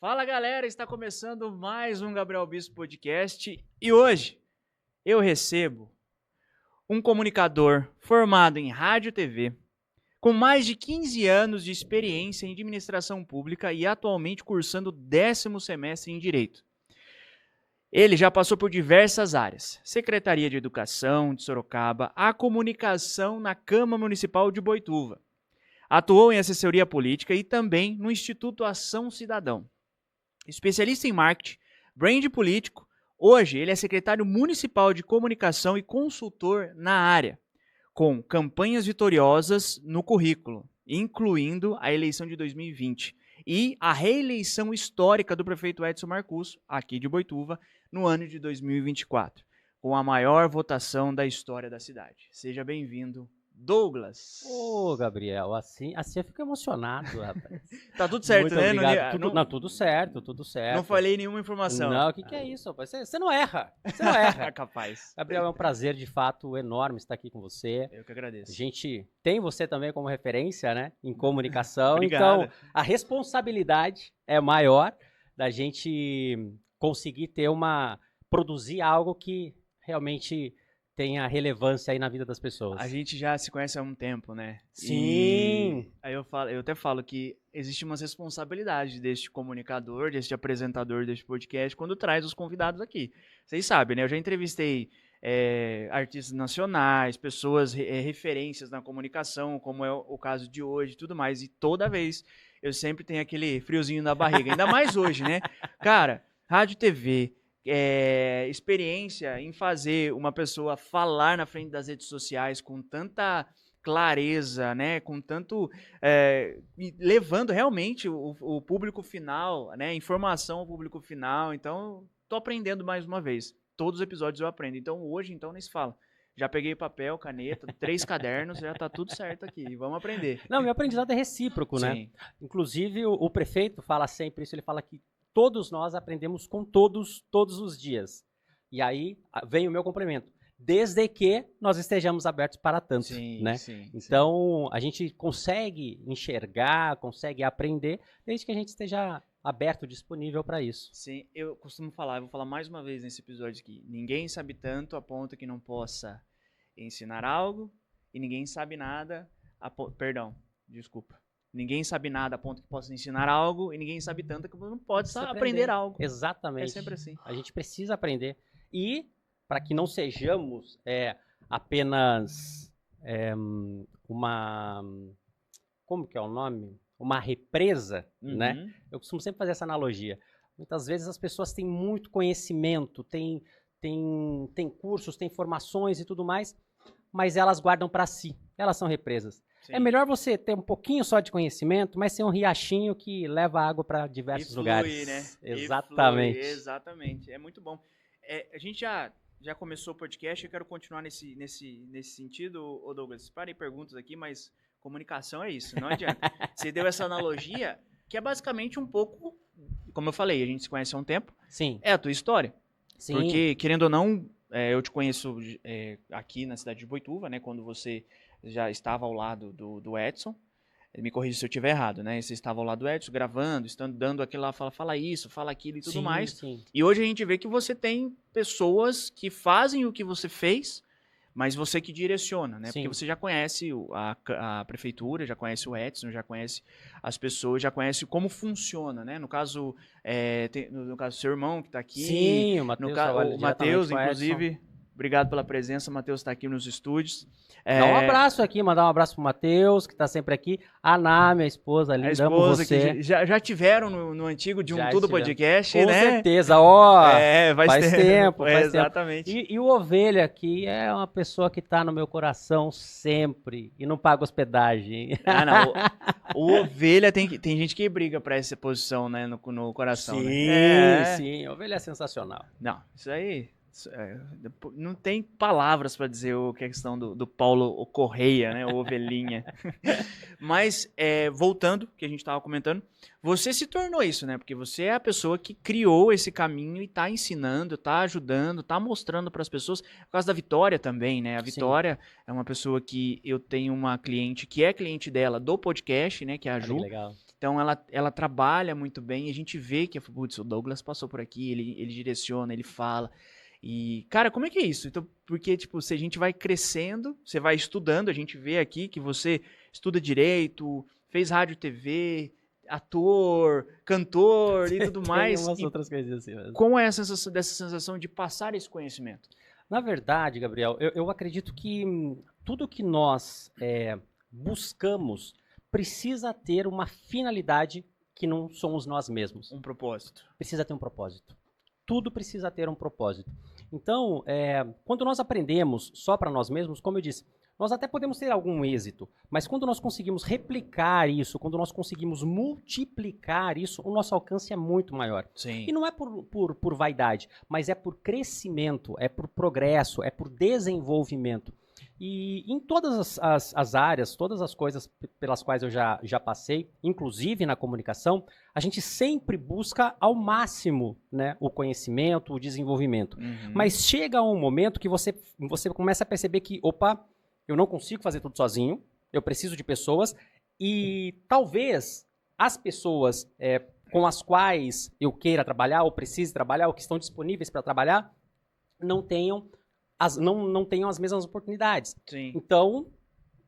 Fala galera, está começando mais um Gabriel Bispo Podcast e hoje eu recebo um comunicador formado em rádio e TV, com mais de 15 anos de experiência em administração pública e atualmente cursando o 10º semestre em Direito. Ele já passou por diversas áreas, Secretaria de Educação de Sorocaba, a comunicação na Câmara Municipal de Boituva. Atuou em assessoria política e também no Instituto Ação Cidadão. Especialista em marketing, brand político, hoje ele é secretário municipal de comunicação e consultor na área, com campanhas vitoriosas no currículo, incluindo a eleição de 2020 e a reeleição histórica do prefeito Edson Marcus, aqui de Boituva, no ano de 2024, com a maior votação da história da cidade. Seja bem-vindo, Douglas. Ô, Gabriel, assim eu fico emocionado, rapaz. Tá tudo certo, Muito né? obrigado. Tudo certo. Não falei nenhuma informação. Não, o que é isso, rapaz? Você não erra, você não erra. Capaz. Gabriel, é um prazer, de fato, enorme estar aqui com você. Eu que agradeço. A gente tem você também como referência, né, em comunicação. Obrigado. Então, a responsabilidade é maior da gente conseguir produzir algo que realmente tenha relevância aí na vida das pessoas. A gente já se conhece há um tempo, né? Sim. E aí eu até falo que existe umas responsabilidades deste comunicador, deste apresentador deste podcast, quando traz os convidados aqui. Vocês sabem, né? Eu já entrevistei artistas nacionais, pessoas, referências na comunicação, como é o caso de hoje e tudo mais. E toda vez eu sempre tenho aquele friozinho na barriga. Ainda mais hoje, né? Cara, rádio e TV... experiência em fazer uma pessoa falar na frente das redes sociais com tanta clareza, né, com tanto levando realmente o público final, né, informação ao público final. Então, tô aprendendo mais uma vez. Todos os episódios eu aprendo. Então, hoje, nem se fala. Já peguei papel, caneta, 3 cadernos, já tá tudo certo aqui. Vamos aprender. Não, meu aprendizado é recíproco, Sim. né? Inclusive, o prefeito fala sempre isso, ele fala que todos nós aprendemos com todos os dias. E aí vem o meu complemento. Desde que nós estejamos abertos para tanto, né? Sim, então, a gente consegue enxergar, consegue aprender, desde que a gente esteja aberto, disponível para isso. Sim, eu costumo falar, eu vou falar mais uma vez nesse episódio aqui. Ninguém sabe tanto a ponto que não possa ensinar algo e ninguém sabe nada Ninguém sabe nada a ponto que possa ensinar algo e ninguém sabe tanto que não pode aprender algo. Exatamente. É sempre assim. A gente precisa aprender. E, para que não sejamos apenas uma... Como que é o nome? Uma represa, né? Eu costumo sempre fazer essa analogia. Muitas vezes as pessoas têm muito conhecimento, têm cursos, têm formações e tudo mais, mas elas guardam para si. Elas são represas. Sim. É melhor você ter um pouquinho só de conhecimento, mas ser um riachinho que leva água para diversos lugares. Né? Exatamente. Exatamente. É muito bom. A gente já começou o podcast, eu quero continuar nesse sentido, ô Douglas. Parei perguntas aqui, mas comunicação é isso, não adianta. Você deu essa analogia, que é basicamente um pouco, como eu falei, a gente se conhece há um tempo. Sim. É a tua história. Sim. Porque, querendo ou não, eu te conheço aqui na cidade de Boituva, né? Quando você já estava ao lado do Edson. Me corrija se eu estiver errado, né? Você estava ao lado do Edson, gravando, dando aquilo lá, fala isso, fala aquilo e tudo mais. Sim. E hoje a gente vê que você tem pessoas que fazem o que você fez, mas você que direciona, né? Sim. Porque você já conhece a prefeitura, já conhece o Edson, já conhece as pessoas, já conhece como funciona, né? No caso, no caso do seu irmão que está aqui. Sim, o Matheus. O Matheus, inclusive. Obrigado pela presença, o Matheus está aqui nos estúdios. Dá um abraço aqui, mandar um abraço pro Matheus, que está sempre aqui. A Ná, minha esposa ali, amo você. Que já tiveram no antigo de Tudo Podcast, com né? Com certeza, faz tempo. Exatamente. E o Ovelha aqui é uma pessoa que está no meu coração sempre e não paga hospedagem. Não. O Ovelha tem gente que briga para essa posição, né, no coração. Sim, né? Sim. O Ovelha é sensacional. Não, isso aí... não tem palavras para dizer a questão do Paulo Correia, né, o Ovelhinha. Mas, voltando, que a gente estava comentando, você se tornou isso, né, porque você é a pessoa que criou esse caminho e está ensinando, está ajudando, está mostrando para as pessoas, por causa da Vitória também, né, a Vitória é uma pessoa que eu tenho uma cliente, que é cliente dela do podcast, né, que é a Ju, legal. Então ela trabalha muito bem e a gente vê que putz, o Douglas passou por aqui, ele direciona, ele fala. E, cara, como é que é isso? Então, porque, tipo, se a gente vai crescendo, você vai estudando, a gente vê aqui que você estuda direito, fez rádio, TV, ator, cantor e tudo mais. Tem umas E outras coisas assim mesmo. como é essa sensação de passar esse conhecimento? Na verdade, Gabriel, eu acredito que tudo que nós buscamos precisa ter uma finalidade que não somos nós mesmos. Um propósito. Precisa ter um propósito. Tudo precisa ter um propósito. Então, quando nós aprendemos só para nós mesmos, como eu disse, nós até podemos ter algum êxito, mas quando nós conseguimos replicar isso, quando nós conseguimos multiplicar isso, o nosso alcance é muito maior. Sim. E não é por vaidade, mas é por crescimento, é por progresso, é por desenvolvimento. E em todas as áreas, todas as coisas pelas quais eu já passei, inclusive na comunicação, a gente sempre busca ao máximo, né, o conhecimento, o desenvolvimento. Uhum. Mas chega um momento que você começa a perceber que, opa, eu não consigo fazer tudo sozinho, eu preciso de pessoas, e talvez as pessoas com as quais eu queira trabalhar, ou precise trabalhar, ou que estão disponíveis para trabalhar, não tenham as mesmas oportunidades. Sim. Então,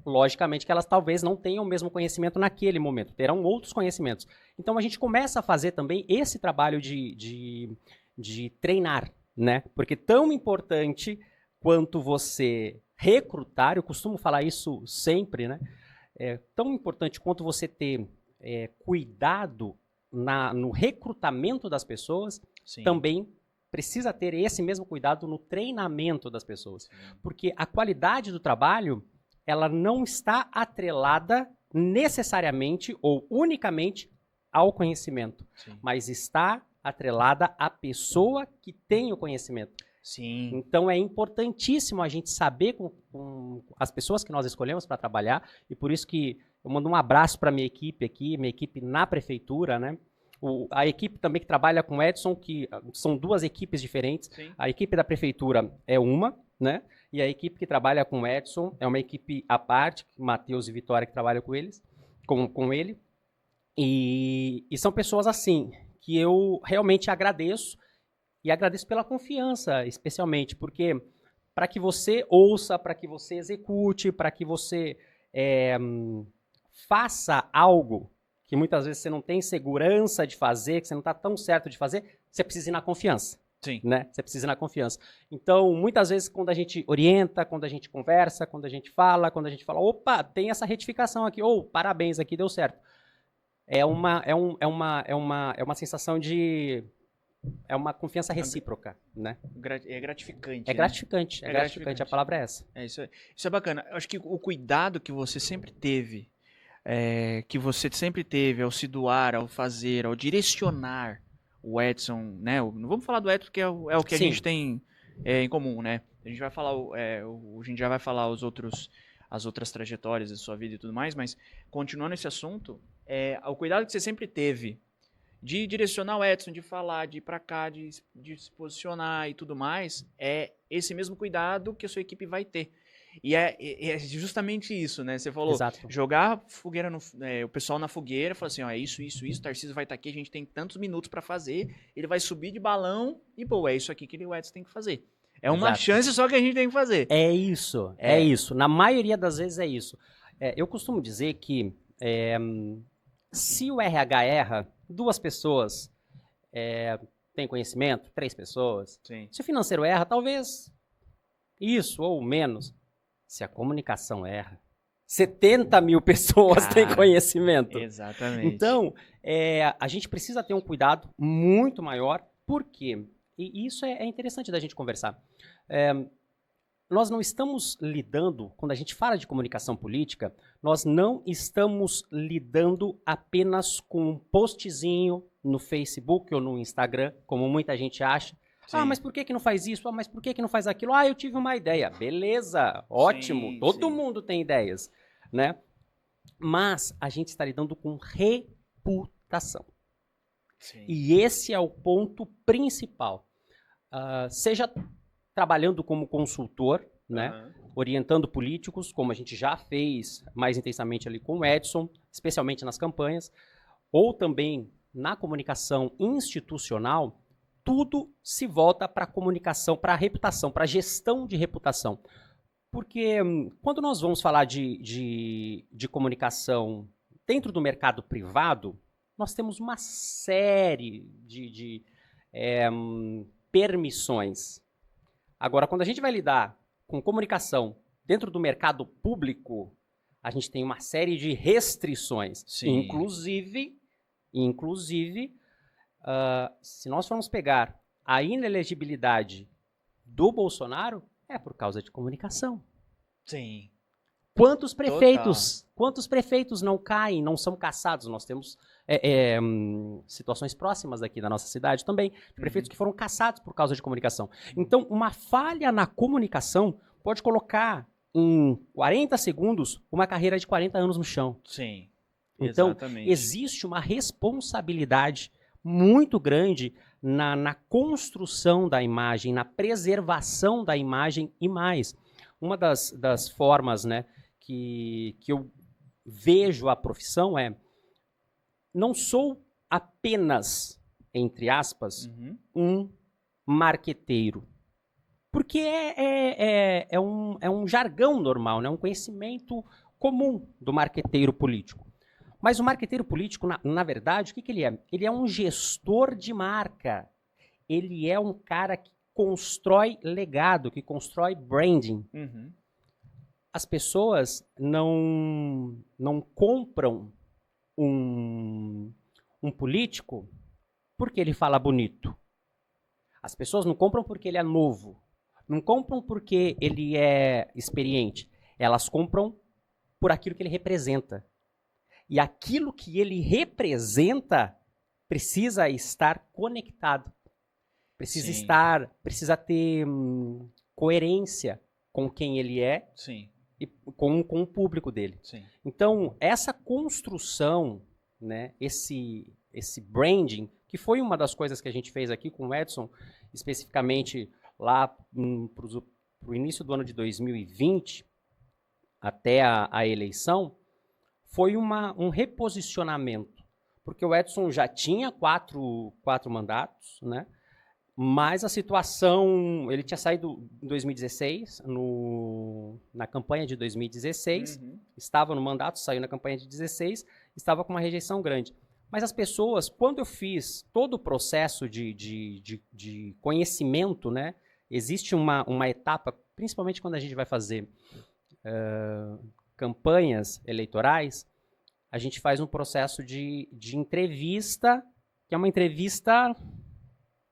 logicamente que elas talvez não tenham o mesmo conhecimento naquele momento, terão outros conhecimentos. Então a gente começa a fazer também esse trabalho de treinar, né? Porque tão importante quanto você recrutar, eu costumo falar isso sempre, né? É tão importante quanto você ter cuidado no recrutamento das pessoas, Sim. também precisa ter esse mesmo cuidado no treinamento das pessoas. Porque a qualidade do trabalho, ela não está atrelada necessariamente ou unicamente ao conhecimento, Sim. mas está atrelada à pessoa que tem o conhecimento. Sim. Então é importantíssimo a gente saber com as pessoas que nós escolhemos para trabalhar, e por isso que eu mando um abraço para minha equipe aqui, minha equipe na prefeitura, né? A equipe também que trabalha com o Edson, que são duas equipes diferentes. Sim. A equipe da prefeitura é uma, né? E a equipe que trabalha com o Edson é uma equipe à parte, Matheus e Vitória que trabalham com eles, com ele. E são pessoas assim, que eu realmente agradeço, e agradeço pela confiança, especialmente, porque para que você ouça, para que você execute, para que você faça algo que muitas vezes você não tem segurança de fazer, que você não está tão certo de fazer, você precisa ir na confiança. Sim. Né? Você precisa ir na confiança. Então, muitas vezes, quando a gente orienta, quando a gente conversa, quando a gente fala, opa, tem essa retificação aqui, ou parabéns, aqui deu certo. É uma sensação de... É uma confiança recíproca, né? É gratificante. É né? gratificante, É gratificante, a palavra é essa. Isso é bacana. Eu acho que o cuidado que você sempre teve, ao se doar, ao fazer, ao direcionar o Edson, né? Não vamos falar do Edson, que é o que a Sim. gente tem em comum, né? A gente vai falar, a gente já vai falar as outras trajetórias da sua vida e tudo mais, mas continuando esse assunto, o cuidado que você sempre teve de direcionar o Edson, de falar, de ir pra cá, de se posicionar e tudo mais, é esse mesmo cuidado que a sua equipe vai ter. E é justamente isso, né? Você falou, Exato. jogar fogueira o pessoal na fogueira, falar assim, ó, é isso, Tarcísio vai estar aqui, a gente tem tantos minutos pra fazer, ele vai subir de balão e, pô, é isso aqui que o Edson tem que fazer. É uma Exato. chance só que a gente tem que fazer. É isso. Na maioria das vezes é isso. Eu costumo dizer que se o RH erra, 2 pessoas têm conhecimento, 3 pessoas. Sim. Se o financeiro erra, talvez isso ou menos. Se a comunicação erra, 70 mil pessoas têm conhecimento. Exatamente. Então, a gente precisa ter um cuidado muito maior. Por quê? E isso é interessante da gente conversar. Nós não estamos lidando, quando a gente fala de comunicação política, nós não estamos lidando apenas com um postzinho no Facebook ou no Instagram, como muita gente acha. Sim. Ah, mas por que não faz isso? Ah, mas por que não faz aquilo? Ah, eu tive uma ideia. Beleza, ótimo, sim, todo mundo tem ideias, né? Mas a gente está lidando com reputação. Sim. E esse é o ponto principal. Seja trabalhando como consultor, né? Orientando políticos, como a gente já fez mais intensamente ali com o Edson, especialmente nas campanhas, ou também na comunicação institucional, tudo se volta para a comunicação, para a reputação, para a gestão de reputação. Porque quando nós vamos falar de comunicação dentro do mercado privado, nós temos uma série de permissões. Agora, quando a gente vai lidar com comunicação dentro do mercado público, a gente tem uma série de restrições. Sim. Inclusive, se nós formos pegar a inelegibilidade do Bolsonaro, é por causa de comunicação. Sim. Quantos prefeitos não caem, não são caçados? Nós temos situações próximas aqui da nossa cidade também, de prefeitos que foram caçados por causa de comunicação. Então, uma falha na comunicação pode colocar em 40 segundos uma carreira de 40 anos no chão. Sim. Então, Exatamente. existe uma responsabilidade muito grande na construção da imagem, na preservação da imagem e mais. Uma das formas, né, que eu vejo a profissão não sou apenas, entre aspas, um marqueteiro. Porque é um jargão normal, né, um conhecimento comum do marqueteiro político. Mas o marqueteiro político, na verdade, o que ele é? Ele é um gestor de marca. Ele é um cara que constrói legado, que constrói branding. As pessoas não compram um político porque ele fala bonito. As pessoas não compram porque ele é novo. Não compram porque ele é experiente. Elas compram por aquilo que ele representa. E aquilo que ele representa precisa estar conectado. Precisa ter coerência com quem ele é. Sim. E com o público dele. Sim. Então, essa construção, né, esse branding, que foi uma das coisas que a gente fez aqui com o Edson, especificamente lá para o início do ano de 2020, até a eleição, foi um reposicionamento. Porque o Edson já tinha quatro mandatos, né? Mas a situação, ele tinha saído em 2016, na campanha de 2016, estava no mandato, saiu na campanha de 16, estava com uma rejeição grande. Mas as pessoas, quando eu fiz todo o processo de conhecimento, né, existe uma etapa, principalmente quando a gente vai fazer campanhas eleitorais, a gente faz um processo de entrevista, que é uma entrevista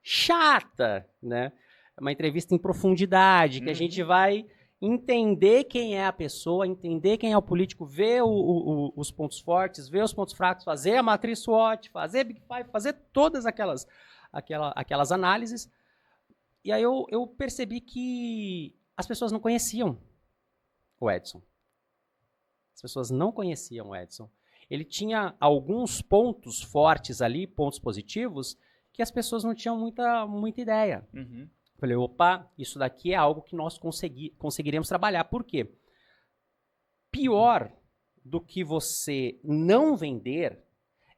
chata, né? Uma entrevista em profundidade, que a gente vai entender quem é a pessoa, entender quem é o político, ver os pontos fortes, ver os pontos fracos, fazer a matriz SWOT, fazer Big Five, fazer todas aquelas análises. E aí eu percebi que as pessoas não conheciam o Edson. As pessoas não conheciam o Edson. Ele tinha alguns pontos fortes ali, pontos positivos, que as pessoas não tinham muita ideia. Falei, opa, isso daqui é algo que nós conseguiremos trabalhar. Por quê? Pior do que você não vender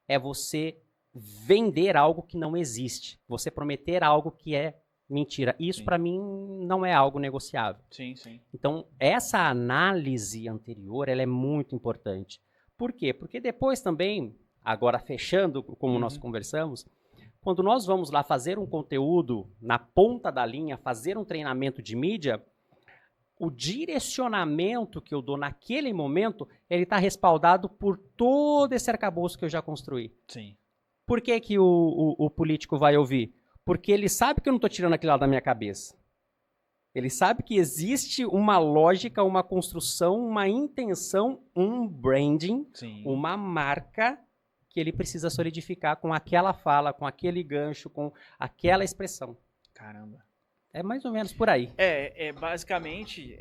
é você vender algo que não existe. Você prometer algo que é mentira. Isso, para mim, não é algo negociável. Sim, sim. Então, essa análise anterior, ela é muito importante. Por quê? Porque depois também, agora fechando, como nós conversamos, quando nós vamos lá fazer um conteúdo na ponta da linha, fazer um treinamento de mídia, o direcionamento que eu dou naquele momento, ele está respaldado por todo esse arcabouço que eu já construí. Sim. Por que o político vai ouvir? Porque ele sabe que eu não estou tirando aquilo lá da minha cabeça. Ele sabe que existe uma lógica, uma construção, uma intenção, um branding, uma marca que ele precisa solidificar com aquela fala, com aquele gancho, com aquela expressão. Caramba. É mais ou menos por aí. Basicamente,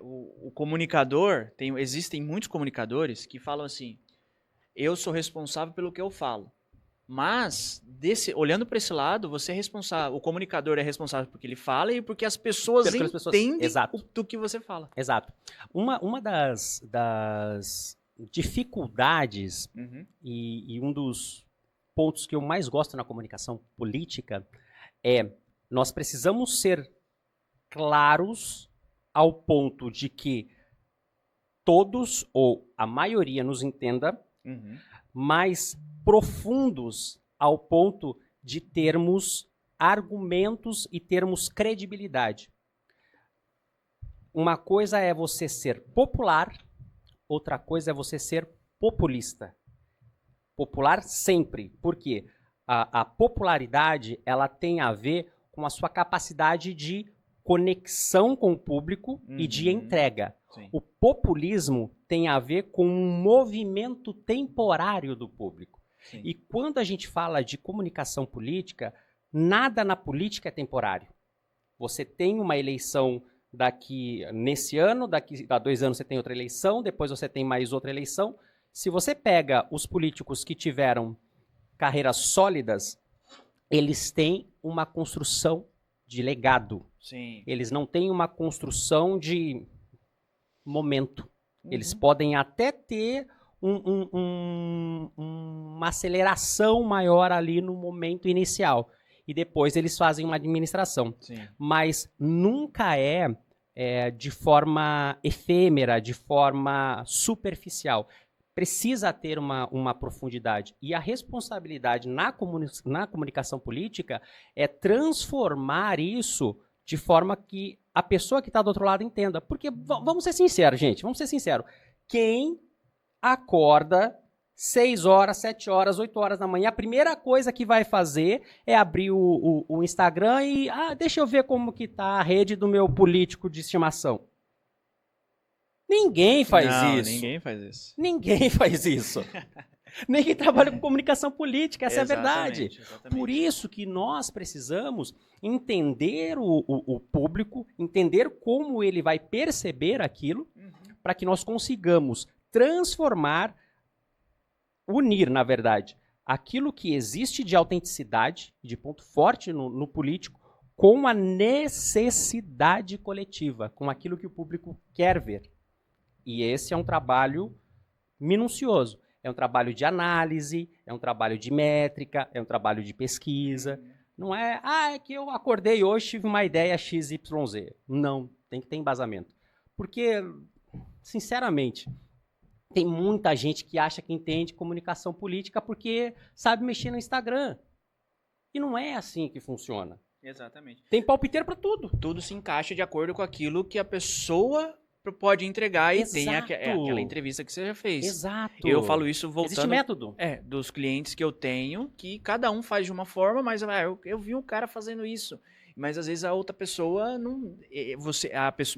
o comunicador, existem muitos comunicadores que falam assim, eu sou responsável pelo que eu falo. Mas, olhando para esse lado, você é responsável, o comunicador é responsável porque ele fala e porque as pessoas entendem do que você fala. Exato. Uma das dificuldades e um dos pontos que eu mais gosto na comunicação política é nós precisamos ser claros ao ponto de que todos ou a maioria nos entenda, mas profundos ao ponto de termos argumentos e termos credibilidade. Uma coisa é você ser popular, outra coisa é você ser populista. Popular sempre. Por quê? A popularidade ela tem a ver com a sua capacidade de conexão com o público e de entrega. Sim. O populismo tem a ver com um movimento temporário do público. Sim. E quando a gente fala de comunicação política, nada na política é temporário. Você tem uma eleição nesse ano, daqui a 2 anos você tem outra eleição, depois você tem mais outra eleição. Se você pega os políticos que tiveram carreiras sólidas, eles têm uma construção de legado. Sim. Eles não têm uma construção de momento. Eles podem até ter uma aceleração maior ali no momento inicial. E depois eles fazem uma administração. Sim. Mas nunca é de forma efêmera, de forma superficial. Precisa ter uma profundidade. E a responsabilidade na comunicação política é transformar isso de forma que a pessoa que está do outro lado entenda. Porque, vamos ser sinceros, gente, vamos ser sinceros. Quem acorda 6 horas, 7 horas, 8 horas da manhã, a primeira coisa que vai fazer é abrir o Instagram e, deixa eu ver como que tá a rede do meu político de estimação. Ninguém faz isso. Ninguém faz isso. Ninguém faz isso. Ninguém trabalha com comunicação política, essa é a verdade. Exatamente. Por isso que nós precisamos entender o público, entender como ele vai perceber aquilo, para que nós consigamos transformar, unir, na verdade, aquilo que existe de autenticidade, de ponto forte no político, com a necessidade coletiva, com aquilo que o público quer ver. E esse é um trabalho minucioso. É um trabalho de análise, é um trabalho de métrica, é um trabalho de pesquisa. Não é, é que eu acordei hoje e tive uma ideia XYZ. Não, tem que ter embasamento. Porque, sinceramente, tem muita gente que acha que entende comunicação política porque sabe mexer no Instagram. E não é assim que funciona. Exatamente. Tem palpiteiro para tudo. Tudo se encaixa de acordo com aquilo que a pessoa pode entregar e tem aquela entrevista que você já fez. Exato. Eu falo isso voltando... Existe método. Dos clientes que eu tenho, que cada um faz de uma forma, mas eu vi um cara fazendo isso. Mas às vezes a outra pessoa não...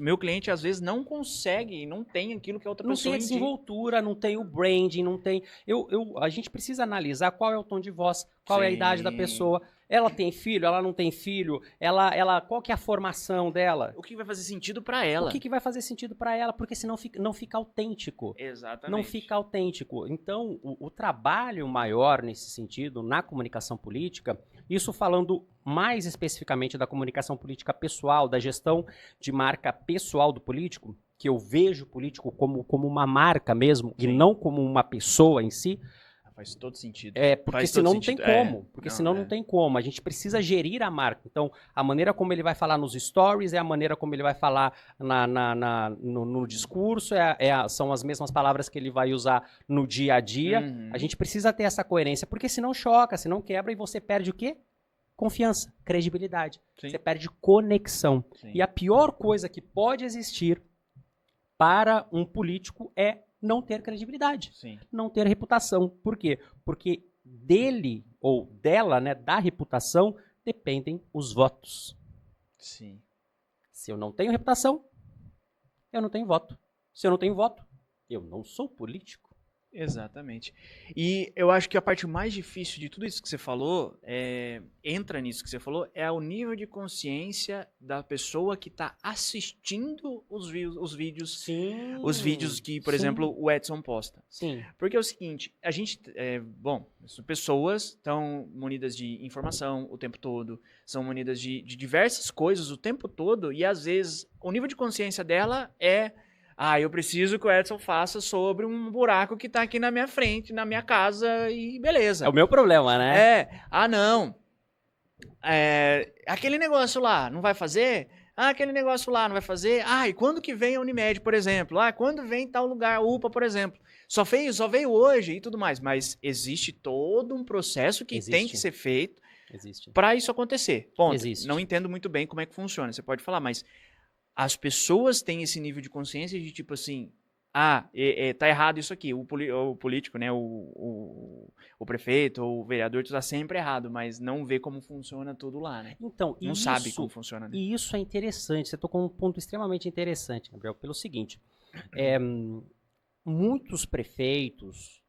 meu cliente às vezes não consegue, não tem aquilo que a outra pessoa... Não tem a desenvoltura, não tem o branding, não tem... A gente precisa analisar qual é o tom de voz, qual é a idade da pessoa. Ela tem filho, ela não tem filho, qual que é a formação dela? O que vai fazer sentido para ela? O que vai fazer sentido para ela? Porque senão não fica autêntico. Exatamente. Não fica autêntico. Então, o trabalho maior nesse sentido, na comunicação política, isso falando mais especificamente da comunicação política pessoal, da gestão de marca pessoal do político, que eu vejo o político como uma marca mesmo, e não como uma pessoa em si. Faz todo sentido. Porque senão não tem como. Porque senão não tem como. A gente precisa gerir a marca. Então, a maneira como ele vai falar nos stories é a maneira como ele vai falar no discurso, são as mesmas palavras que ele vai usar no dia a dia. A gente precisa ter essa coerência, porque senão choca, senão quebra e você perde o quê? Confiança, credibilidade. Sim. Você perde conexão. Sim. E a pior coisa que pode existir para um político é não ter credibilidade, Sim. não ter reputação. Por quê? Porque dele ou dela, né, da reputação, dependem os votos. Sim. Se eu não tenho reputação, eu não tenho voto. Se eu não tenho voto, eu não sou político. Exatamente. E eu acho que a parte mais difícil de tudo isso que você falou, entra nisso que você falou, é o nível de consciência da pessoa que está assistindo os vídeos. Sim. Os vídeos que, por exemplo, o Edson posta. Sim. Porque é o seguinte, a gente, as pessoas estão munidas de informação o tempo todo, são munidas de diversas coisas o tempo todo, e às vezes o nível de consciência dela é Eu preciso que o Edson faça sobre um buraco que tá aqui na minha frente, na minha casa, e beleza. É o meu problema, né? Não. Aquele negócio lá, não vai fazer? Aquele negócio lá, não vai fazer? E quando que vem a Unimed, por exemplo? Quando vem tal lugar, a UPA, por exemplo? Só veio hoje e tudo mais. Mas existe todo um processo que tem que ser feito para isso acontecer. Ponto. Existe. Não entendo muito bem como é que funciona, você pode falar, mas as pessoas têm esse nível de consciência de tipo assim, tá errado isso aqui. O político, né, o prefeito, ou o vereador, tá sempre errado, mas não vê como funciona tudo lá, né? Então, não sabe como funciona. Né? E isso é interessante, você tocou um ponto extremamente interessante, Gabriel, pelo seguinte, muitos prefeitos,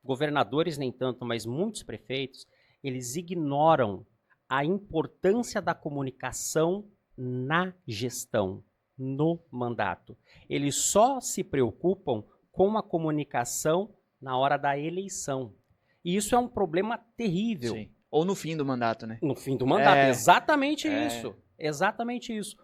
governadores nem tanto, mas muitos prefeitos, eles ignoram a importância da comunicação na gestão, no mandato. Eles só se preocupam com a comunicação na hora da eleição. E isso é um problema terrível. Sim. Ou no fim do mandato, né? No fim do mandato, exatamente isso. Exatamente isso.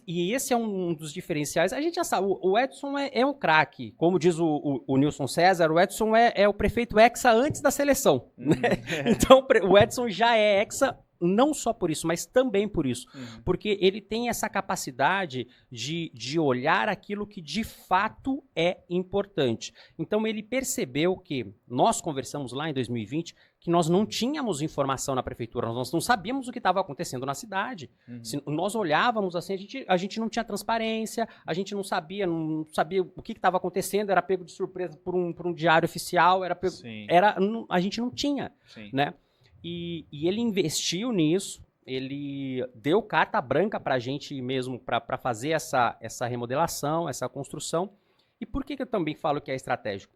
E esse é um dos diferenciais. A gente já sabe, o Edson é um craque. Como diz o Nilson César, o Edson é o prefeito hexa antes da seleção. Né? Então, o Edson já é hexa, não só por isso, mas também por isso. Porque ele tem essa capacidade de olhar aquilo que de fato é importante. Então, ele percebeu que nós conversamos lá em 2020 que nós não tínhamos informação na prefeitura, nós não sabíamos o que estava acontecendo na cidade. Se nós olhávamos assim, a gente não tinha transparência, a gente não sabia o que estava acontecendo, era pego de surpresa por um diário oficial, a gente não tinha, né? E ele investiu nisso, ele deu carta branca para a gente mesmo para fazer essa remodelação, essa construção. E por que eu também falo que é estratégico?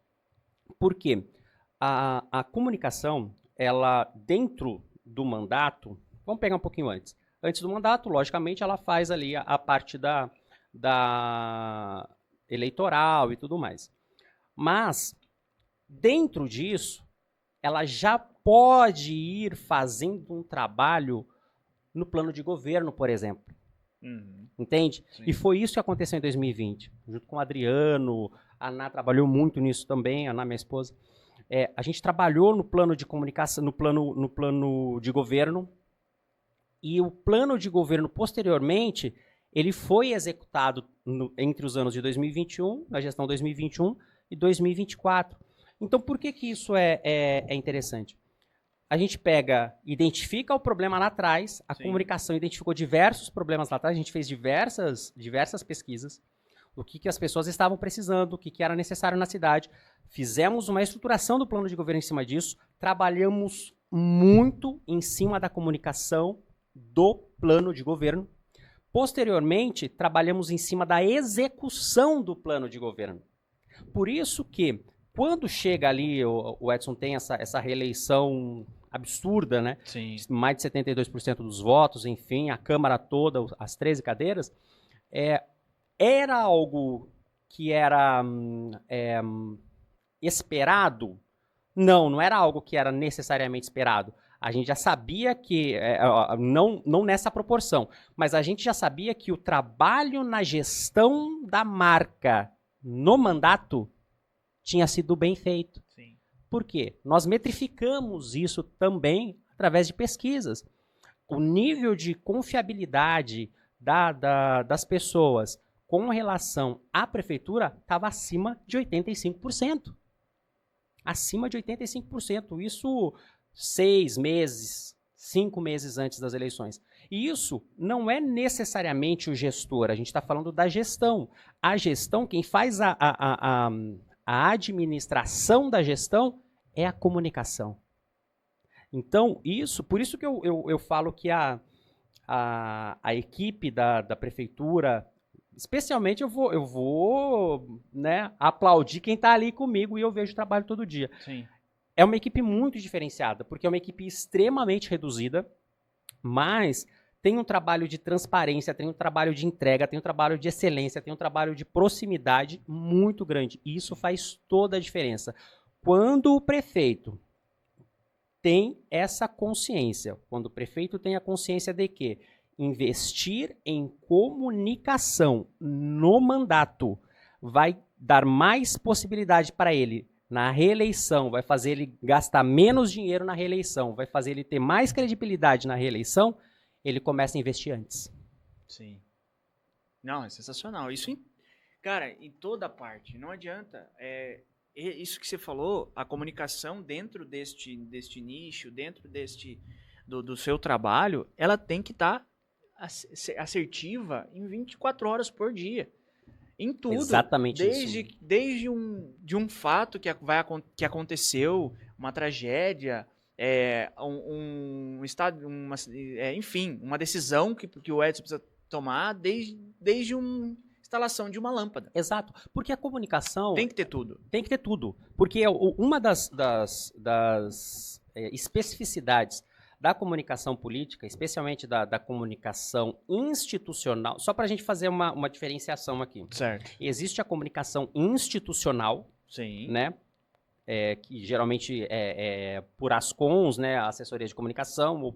Porque a comunicação, ela dentro do mandato, vamos pegar um pouquinho antes. Antes do mandato, logicamente, ela faz ali a parte da eleitoral e tudo mais. Mas, dentro disso, ela já pode ir fazendo um trabalho no plano de governo, por exemplo. Entende? Sim. E foi isso que aconteceu em 2020. Junto com o Adriano, a Ana trabalhou muito nisso também, a Ana, minha esposa. A gente trabalhou no plano de comunicação, no plano de governo, e o plano de governo, posteriormente, ele foi executado entre os anos de 2021, na gestão 2021 e 2024. Então, por que isso é interessante? A gente identifica o problema lá atrás, a comunicação identificou diversos problemas lá atrás, a gente fez diversas pesquisas, o que as pessoas estavam precisando, o que era necessário na cidade. Fizemos uma estruturação do plano de governo em cima disso, trabalhamos muito em cima da comunicação do plano de governo. Posteriormente, trabalhamos em cima da execução do plano de governo. Por isso que, quando chega ali, o Edson tem essa reeleição absurda, né? Sim. Mais de 72% dos votos, enfim, a Câmara toda, as 13 cadeiras, era algo que era esperado? Não era algo que era necessariamente esperado. A gente já sabia que, não nessa proporção, mas a gente já sabia que o trabalho na gestão da marca no mandato tinha sido bem feito. Sim. Por quê? Nós metrificamos isso também através de pesquisas. O nível de confiabilidade das pessoas com relação à prefeitura estava acima de 85%. Acima de 85%. Isso 6 meses, 5 meses antes das eleições. E isso não é necessariamente o gestor, a gente está falando da gestão. A gestão, quem faz a administração da gestão é a comunicação. Então, por isso que eu falo que a equipe da prefeitura, especialmente eu vou né, aplaudir quem está ali comigo e eu vejo o trabalho todo dia. Sim. É uma equipe muito diferenciada, porque é uma equipe extremamente reduzida, mas tem um trabalho de transparência, tem um trabalho de entrega, tem um trabalho de excelência, tem um trabalho de proximidade muito grande. E isso faz toda a diferença. Quando o prefeito tem essa consciência, quando o prefeito tem a consciência de que investir em comunicação no mandato vai dar mais possibilidade para ele na reeleição, vai fazer ele gastar menos dinheiro na reeleição, vai fazer ele ter mais credibilidade na reeleição, ele começa a investir antes. Sim. Não, é sensacional. Isso, cara, em toda parte. Não adianta. Isso que você falou, a comunicação dentro deste nicho, dentro do seu trabalho, ela tem que estar assertiva em 24 horas por dia. Em tudo. Exatamente isso. Desde um fato que aconteceu, uma tragédia, enfim, uma decisão que o Edson precisa tomar, desde uma instalação de uma lâmpada. Exato, porque a comunicação... Tem que ter tudo. Tem que ter tudo, porque uma das especificidades da comunicação política, especialmente da comunicação institucional, só para a gente fazer uma diferenciação aqui. Certo. Existe a comunicação institucional, sim, né, que geralmente é por ASCONs, né, assessoria de comunicação, ou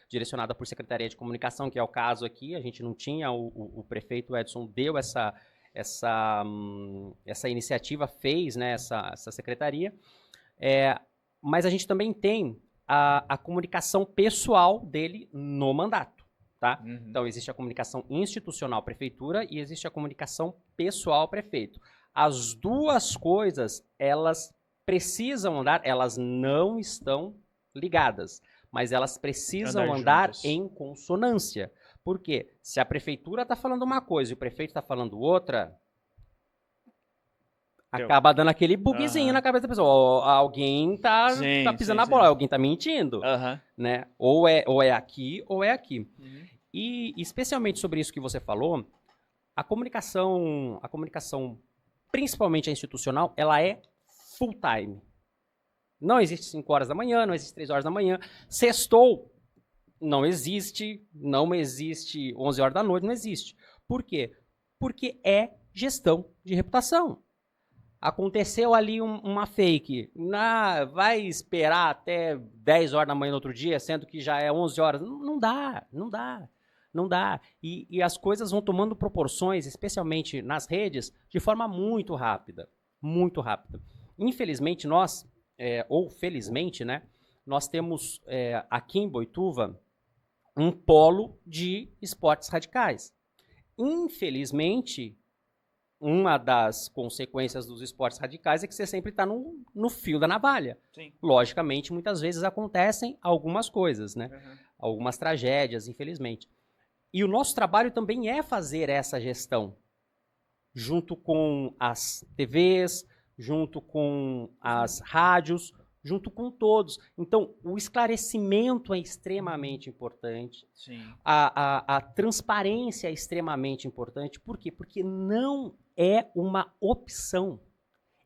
direcionada por Secretaria de Comunicação, que é o caso aqui. A gente não tinha, o prefeito Edson deu essa iniciativa, fez, né, essa secretaria, mas a gente também tem a comunicação pessoal dele no mandato, tá? Uhum. Então, existe a comunicação institucional prefeitura e existe a comunicação pessoal prefeito. As duas coisas, elas precisam andar, elas não estão ligadas, mas elas precisam andar em consonância. Por quê? Se a prefeitura está falando uma coisa e o prefeito está falando outra, acaba dando aquele bugzinho na cabeça da pessoa. Alguém tá pisando na bola, alguém tá mentindo. Né? Ou é aqui ou é aqui. Uhum. E especialmente sobre isso que você falou, a comunicação, principalmente a institucional, ela é full time. Não existe 5 horas da manhã, não existe 3 horas da manhã. Sextou, não existe 11 horas da noite, não existe. Por quê? Porque é gestão de reputação. Aconteceu ali uma fake, vai esperar até 10 horas da manhã no outro dia, sendo que já é 11 horas. Não dá. E as coisas vão tomando proporções, especialmente nas redes, de forma muito rápida. Muito rápida. Infelizmente, ou felizmente, né, nós temos aqui em Boituva um polo de esportes radicais. Infelizmente, uma das consequências dos esportes radicais é que você sempre está no fio da navalha. Sim. Logicamente, muitas vezes acontecem algumas coisas, né? Uhum. Algumas tragédias, infelizmente. E o nosso trabalho também é fazer essa gestão, junto com as TVs, junto com as rádios, junto com todos. Então, o esclarecimento é extremamente importante. Sim. A transparência é extremamente importante. Por quê? Porque não é uma opção,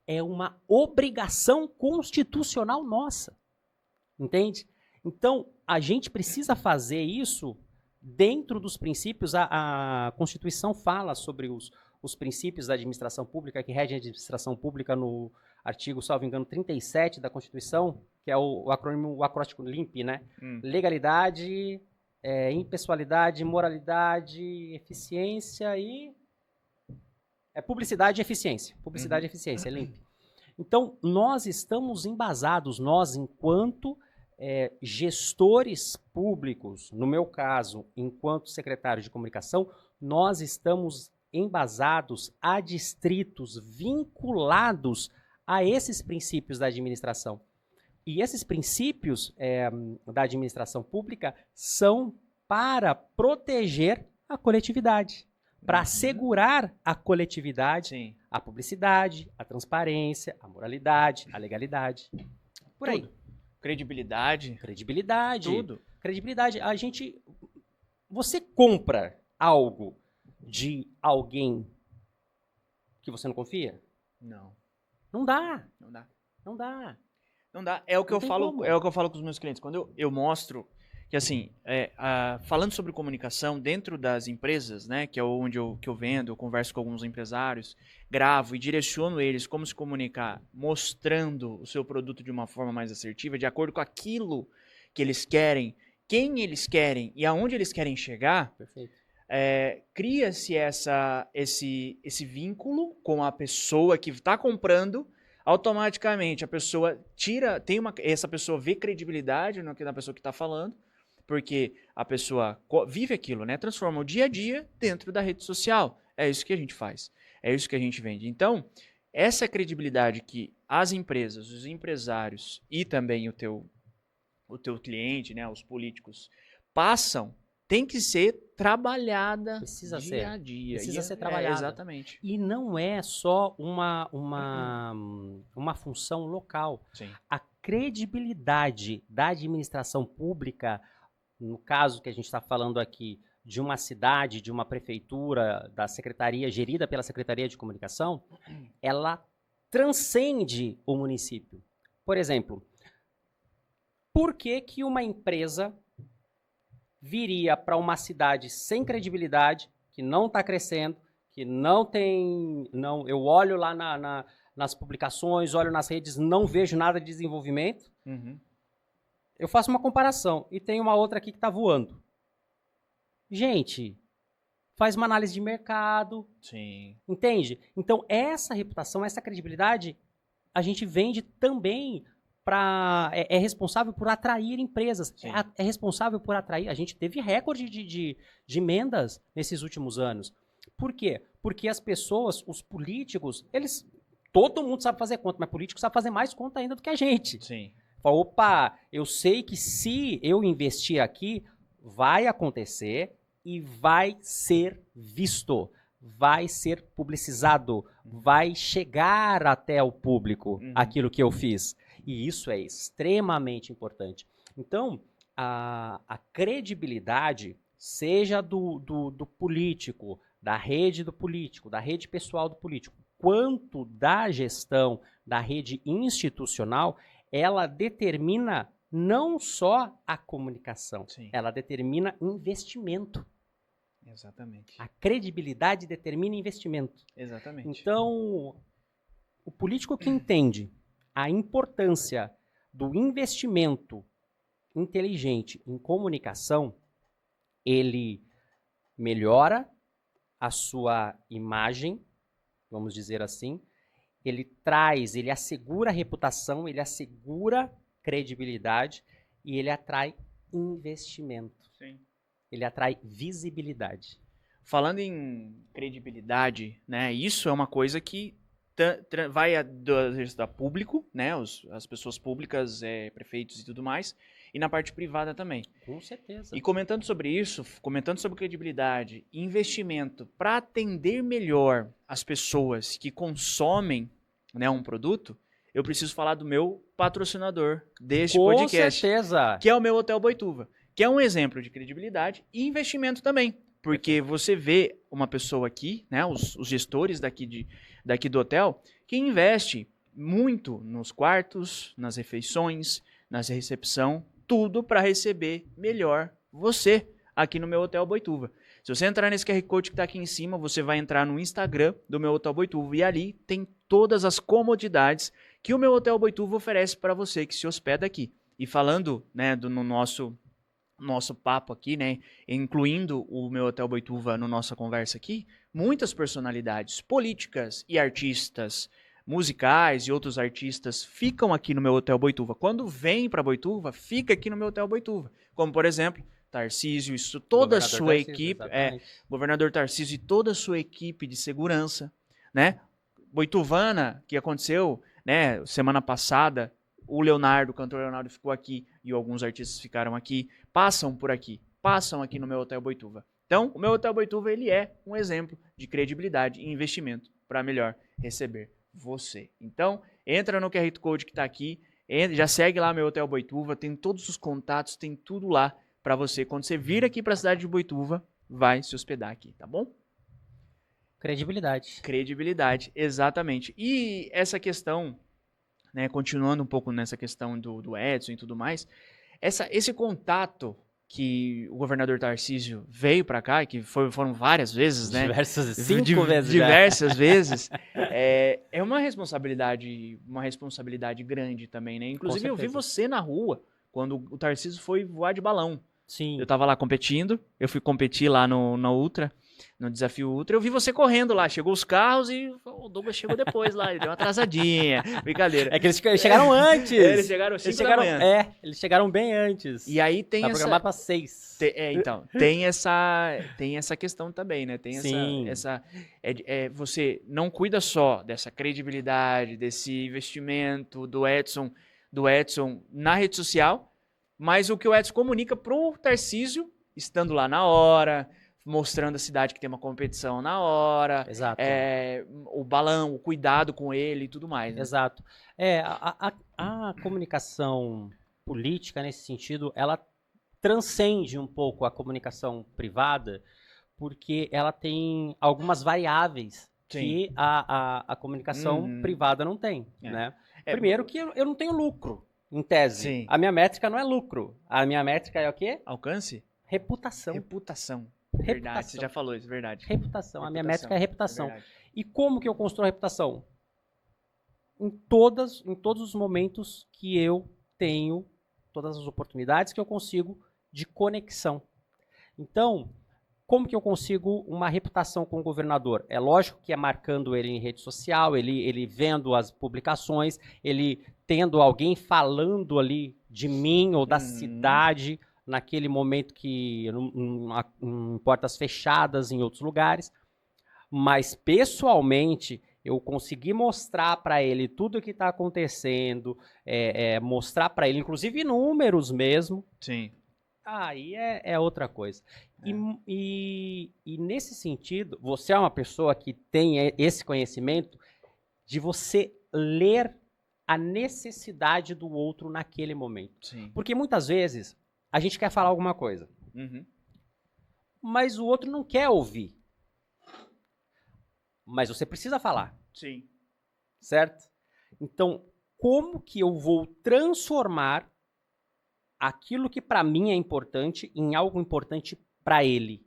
é uma obrigação constitucional nossa. Entende? Então, a gente precisa fazer isso dentro dos princípios. A Constituição fala sobre os princípios da administração pública, que regem a administração pública no artigo, salvo engano, 37 da Constituição, que é o acróstico LIMP, né? Legalidade, impessoalidade, moralidade, eficiência e... publicidade e eficiência. Publicidade e eficiência, é LIMP. Então, nós estamos embasados, nós, enquanto gestores públicos, no meu caso, enquanto secretário de comunicação, nós estamos embasados a distritos vinculados a esses princípios da administração. E esses princípios da administração pública são para proteger a coletividade, para assegurar a coletividade, sim, a publicidade, a transparência, a moralidade, a legalidade. Por aí. Tudo. Credibilidade. Tudo. Credibilidade. Você compra algo de alguém que você não confia? Não. Não dá. É o que eu falo com os meus clientes. Quando eu mostro que, assim, falando sobre comunicação dentro das empresas, né, que é onde eu vendo, eu converso com alguns empresários, gravo e direciono eles como se comunicar, mostrando o seu produto de uma forma mais assertiva, de acordo com aquilo que eles querem quem eles querem e aonde eles querem chegar, Perfeito. cria-se esse vínculo com a pessoa que está comprando. Automaticamente a pessoa essa pessoa vê credibilidade na pessoa que está falando, porque a pessoa vive aquilo, né? Transforma o dia a dia dentro da rede social. É isso que a gente faz, é isso que a gente vende. Então, essa credibilidade que as empresas, os empresários e também o teu cliente, né, os políticos passam, tem que ser trabalhada dia a dia. Precisa ser trabalhada. Exatamente. E não é só uma função local. Sim. A credibilidade da administração pública, no caso que a gente está falando aqui, de uma cidade, de uma prefeitura, da secretaria, gerida pela Secretaria de Comunicação, ela transcende o município. Por exemplo, por que uma empresa viria para uma cidade sem credibilidade, que não está crescendo, que não tem... eu olho lá nas publicações, olho nas redes, não vejo nada de desenvolvimento. Uhum. Eu faço uma comparação e tem uma outra aqui que está voando. Gente, faz uma análise de mercado. Sim. Entende? Então, essa reputação, essa credibilidade, a gente vende também é responsável por atrair empresas. É responsável por atrair. A gente teve recorde de emendas nesses últimos anos. Por quê? Porque as pessoas, os políticos, todo mundo sabe fazer conta, mas político sabe fazer mais conta ainda do que a gente. Sim. Fala, opa, eu sei que se eu investir aqui, vai acontecer e vai ser visto, vai ser publicizado, vai chegar até o público aquilo que eu fiz. E isso é extremamente importante. Então, a credibilidade, seja do político, da rede do político, da rede pessoal do político, quanto da gestão da rede institucional, ela determina não só a comunicação, ela determina investimento. Exatamente. A credibilidade determina investimento. Exatamente. Então, o político que entende a importância do investimento inteligente em comunicação, ele melhora a sua imagem, vamos dizer assim, ele assegura a reputação, ele assegura credibilidade e ele atrai investimento. Sim. Ele atrai visibilidade. Falando em credibilidade, né? Isso é uma coisa que vai da público, né? As pessoas públicas, prefeitos e tudo mais, e na parte privada também. Com certeza. E comentando sobre isso, comentando sobre credibilidade, investimento para atender melhor as pessoas que consomem, né, um produto, eu preciso falar do meu patrocinador deste podcast. Com certeza. Que é o meu Hotel Boituva, que é um exemplo de credibilidade e investimento também. Porque você vê uma pessoa aqui, né, os gestores daqui do hotel, que investe muito nos quartos, nas refeições, na recepção, tudo para receber melhor você aqui no meu Hotel Boituva. Se você entrar nesse QR Code que está aqui em cima, você vai entrar no Instagram do meu Hotel Boituva e ali tem todas as comodidades que o meu Hotel Boituva oferece para você que se hospeda aqui. E falando, né, no nosso papo aqui, né, incluindo o meu Hotel Boituva na nossa conversa aqui, muitas personalidades políticas e artistas musicais e outros artistas ficam aqui no meu Hotel Boituva. Quando vem para Boituva, fica aqui no meu Hotel Boituva. Como, por exemplo, Tarcísio, toda a sua equipe, governador Tarcísio e toda a sua equipe de segurança, né? Boituvana, que aconteceu, né, semana passada, o cantor Leonardo ficou aqui e alguns artistas ficaram aqui, passam aqui no meu Hotel Boituva. Então, o meu Hotel Boituva, ele é um exemplo de credibilidade e investimento para melhor receber você. Então, entra no QR Code que está aqui, já segue lá meu Hotel Boituva, tem todos os contatos, tem tudo lá para você. Quando você vir aqui para a cidade de Boituva, vai se hospedar aqui, tá bom? Credibilidade, exatamente. E essa questão, né, continuando um pouco nessa questão do Edson e tudo mais, esse contato que o governador Tarcísio veio para cá, que foram várias vezes, né? Diversas vezes. É uma responsabilidade grande também, né? Inclusive, eu vi você na rua quando o Tarcísio foi voar de balão. Sim. Eu tava lá competindo, eu fui competir lá no Ultra, no Desafio Ultra, eu vi você correndo lá, chegou os carros e o Douglas chegou depois lá, ele deu uma atrasadinha, brincadeira. É que eles chegaram antes. Eles chegaram às 5 da manhã. Eles chegaram bem antes. E aí tem Tá essa... programado para 6. Então, tem essa questão também, né? Tem Sim. você não cuida só dessa credibilidade, desse investimento do Edson na rede social, mas o que o Edson comunica pro Tarcísio, estando lá na hora, mostrando a cidade que tem uma competição na hora, Exato. o balão, o cuidado com ele e tudo mais. Né? Exato. A comunicação política, nesse sentido, ela transcende um pouco a comunicação privada, porque ela tem algumas variáveis que a comunicação privada não tem. Né? Primeiro que eu não tenho lucro, em tese. Sim. A minha métrica não é lucro. A minha métrica é o quê? Alcance? Reputação. Verdade, você já falou isso, verdade. Reputação. A minha métrica é reputação. É e como que eu construo a reputação? Em todos os momentos que eu tenho, todas as oportunidades que eu consigo de conexão. Então, como que eu consigo uma reputação com o governador? É lógico que é marcando ele em rede social, ele vendo as publicações, ele tendo alguém falando ali de mim ou da cidade, naquele momento que em portas fechadas em outros lugares, mas pessoalmente eu consegui mostrar para ele tudo o que está acontecendo, mostrar para ele, inclusive números mesmo. Sim. Aí é outra coisa. E nesse sentido, você é uma pessoa que tem esse conhecimento de você ler a necessidade do outro naquele momento. Sim. Porque muitas vezes a gente quer falar alguma coisa, mas o outro não quer ouvir. Mas você precisa falar. Sim. Certo? Então, como que eu vou transformar aquilo que para mim é importante em algo importante para ele?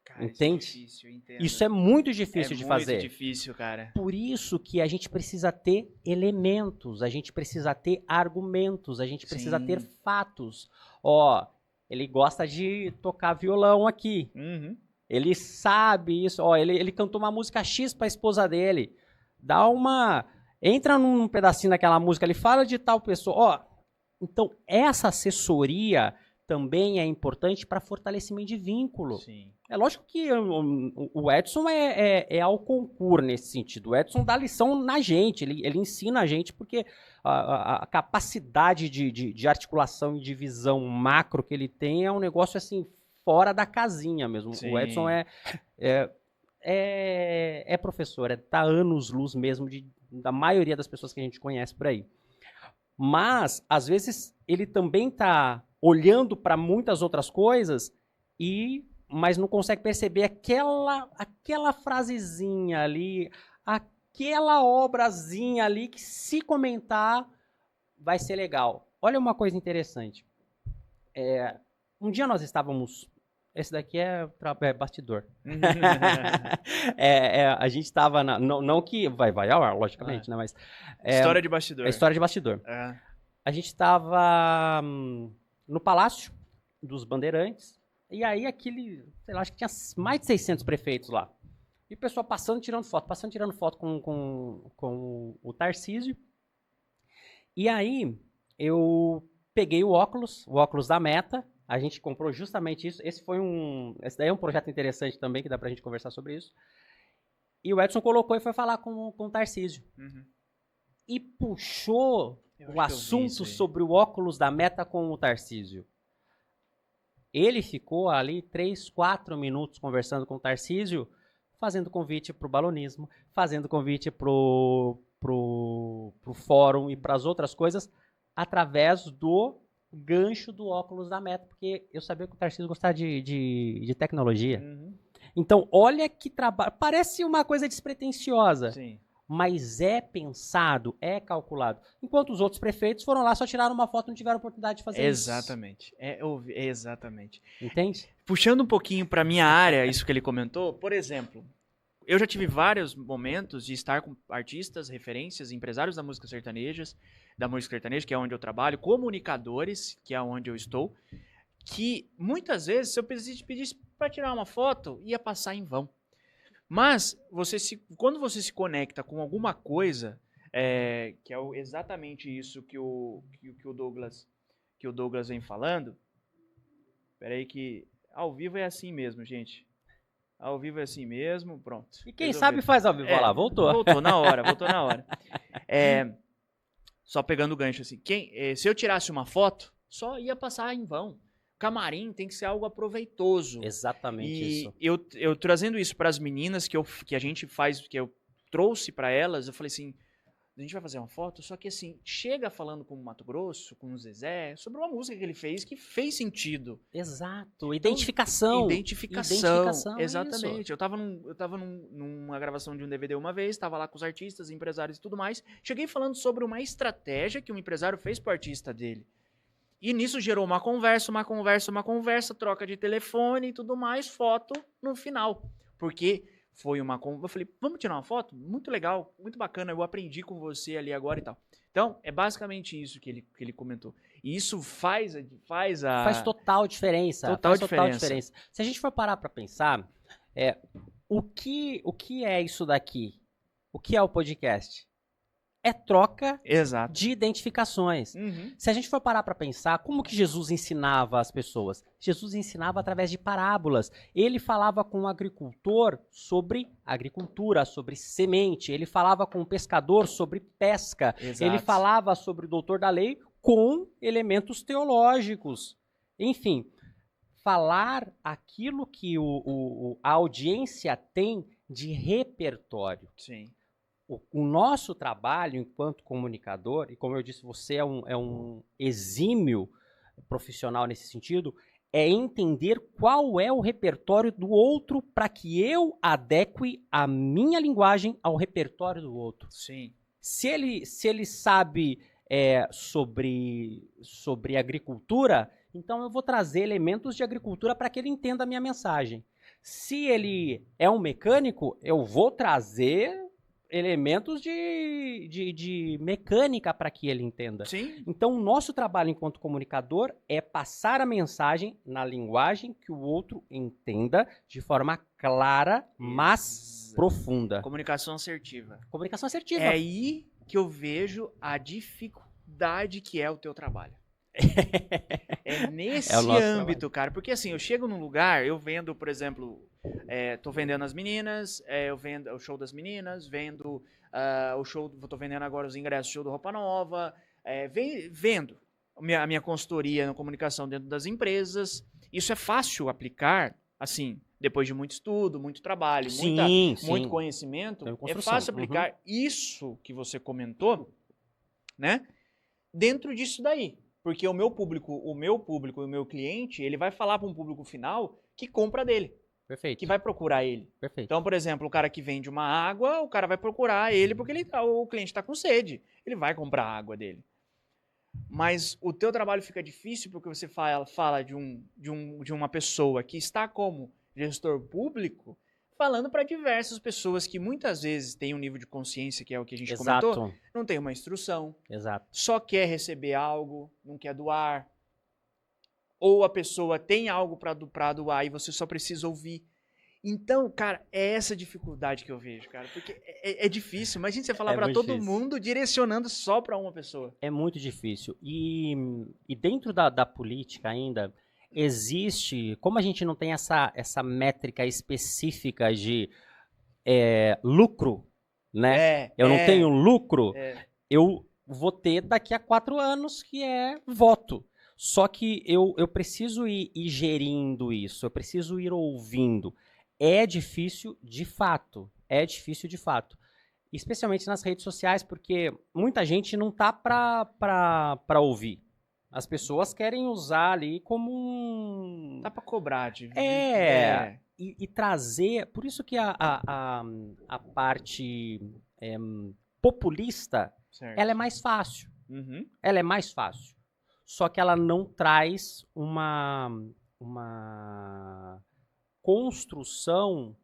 Cara, entende? Isso é difícil, eu entendo. Isso é muito difícil de fazer. É muito difícil, cara. Por isso que a gente precisa ter elementos, a gente precisa ter argumentos, a gente precisa ter fatos. Ó, ele gosta de tocar violão aqui. Ele sabe isso. Ó, ele cantou uma música X para a esposa dele. Entra num pedacinho daquela música, ele fala de tal pessoa. Ó, então essa assessoria também é importante para fortalecimento de vínculo. Sim. É lógico que o Edson é ao concurso nesse sentido. O Edson dá lição na gente, ele ensina a gente, porque a capacidade de articulação e de visão macro que ele tem é um negócio assim, fora da casinha mesmo. Sim. O Edson é professor, tá anos-luz mesmo da maioria das pessoas que a gente conhece por aí. Mas, às vezes, ele também tá olhando para muitas outras coisas mas não consegue perceber aquela frasezinha ali, aquela obrazinha ali que, se comentar, vai ser legal. Olha uma coisa interessante. Um dia nós estávamos... Esse daqui é bastidor. A gente estava... Não que vai ao ar, logicamente, né? Mas... História de bastidor. É história de bastidor. A gente estava no Palácio dos Bandeirantes, e aí sei lá, acho que tinha mais de 600 prefeitos lá. E o pessoal passando, tirando foto com o Tarcísio. E aí, eu peguei o óculos da Meta, a gente comprou justamente isso. Esse daí é um projeto interessante também, que dá pra gente conversar sobre isso. E o Edson colocou e foi falar com o Tarcísio. E puxou o assunto sobre o óculos da Meta com o Tarcísio. Ele ficou ali 3, 4 minutos conversando com o Tarcísio, fazendo convite para o balonismo, fazendo convite para o fórum e para as outras coisas, através do gancho do óculos da Meta, porque eu sabia que o Tarcísio gostava de tecnologia. Então, olha que trabalho. Parece uma coisa despretensiosa. Sim. Mas é pensado, é calculado. Enquanto os outros prefeitos foram lá, só tiraram uma foto e não tiveram oportunidade de fazer exatamente. isso. Exatamente. Entende? Puxando um pouquinho para minha área, isso que ele comentou, por exemplo, eu já tive vários momentos de estar com artistas, referências, empresários da música sertaneja, que é onde eu trabalho, comunicadores, que é onde eu estou, que muitas vezes, se eu pedisse para tirar uma foto, ia passar em vão. Mas quando você se conecta com alguma coisa, que é exatamente isso que o Douglas vem falando. Peraí que ao vivo é assim mesmo, gente. Ao vivo é assim mesmo, pronto. E quem sabe faz ao vivo. Olha lá, voltou. Voltou na hora. Só pegando o gancho assim. Se eu tirasse uma foto, só ia passar em vão. Camarim tem que ser algo aproveitoso. Exatamente isso. E eu trazendo isso para as meninas que a gente faz, que eu trouxe para elas, eu falei assim, a gente vai fazer uma foto, só que assim, chega falando com o Mato Grosso, com o Zezé, sobre uma música que ele fez que fez sentido. Exato. Identificação. Identificação, exatamente. Isso. Eu tava numa gravação de um DVD uma vez, tava lá com os artistas, empresários e tudo mais. Cheguei falando sobre uma estratégia que um empresário fez pro artista dele. E nisso gerou uma conversa, troca de telefone e tudo mais, foto no final. Porque foi eu falei, vamos tirar uma foto? Muito legal, muito bacana, eu aprendi com você ali agora e tal. Então, é basicamente isso que ele comentou. E isso faz total diferença. Total diferença. Se a gente for parar para pensar, o que é isso daqui? O que é o podcast? É troca de identificações. Uhum. Se a gente for parar para pensar, como que Jesus ensinava as pessoas? Jesus ensinava através de parábolas. Ele falava com o agricultor sobre agricultura, sobre semente. Ele falava com o pescador sobre pesca. Exato. Ele falava sobre o doutor da lei com elementos teológicos. Enfim, falar aquilo que a audiência tem de repertório. Sim. O nosso trabalho enquanto comunicador, e como eu disse, você é um exímio profissional nesse sentido, é entender qual é o repertório do outro para que eu adeque a minha linguagem ao repertório do outro. Sim. Se ele sabe sobre agricultura, então eu vou trazer elementos de agricultura para que ele entenda a minha mensagem. Se ele é um mecânico, eu vou trazer elementos de mecânica para que ele entenda. Sim. Então, o nosso trabalho enquanto comunicador é passar a mensagem na linguagem que o outro entenda de forma clara, mas profunda. Comunicação assertiva. Comunicação assertiva. É aí que eu vejo a dificuldade que é o teu trabalho. É nesse âmbito, trabalho. Cara. Porque assim, eu chego num lugar, eu vendo, por exemplo, tô vendendo as meninas, eu vendo o show das meninas, vendo o show, tô vendendo agora os ingressos do show do Roupa Nova, vendo a minha consultoria na comunicação dentro das empresas. Isso é fácil aplicar, assim, depois de muito estudo, muito trabalho, muito conhecimento. É fácil aplicar isso que você comentou, né? Dentro disso daí. Porque o meu público e o meu cliente, ele vai falar para um público final que compra dele. Perfeito. Que vai procurar ele. Perfeito. Então, por exemplo, o cara que vende uma água, o cara vai procurar ele porque o cliente está com sede. Ele vai comprar a água dele. Mas o teu trabalho fica difícil porque você fala de uma pessoa que está como gestor público, falando para diversas pessoas que muitas vezes têm um nível de consciência, que é o que a gente comentou, não tem uma instrução, só quer receber algo, não quer doar, ou a pessoa tem algo para doar e você só precisa ouvir. Então, cara, é essa dificuldade que eu vejo, cara, porque é difícil. Imagina você falar para todo mundo direcionando só para uma pessoa. É muito difícil. E dentro da política ainda, existe, como a gente não tem essa métrica específica de lucro, né? Eu não tenho lucro, eu vou ter daqui a 4 anos que é voto. Só que eu preciso ir gerindo isso, eu preciso ir ouvindo. É difícil de fato, especialmente nas redes sociais, porque muita gente não tá para ouvir. As pessoas querem usar ali como um... Dá pra cobrar. E trazer... Por isso que a parte populista, ela é mais fácil. Uhum. Ela é mais fácil. Só que ela não traz uma construção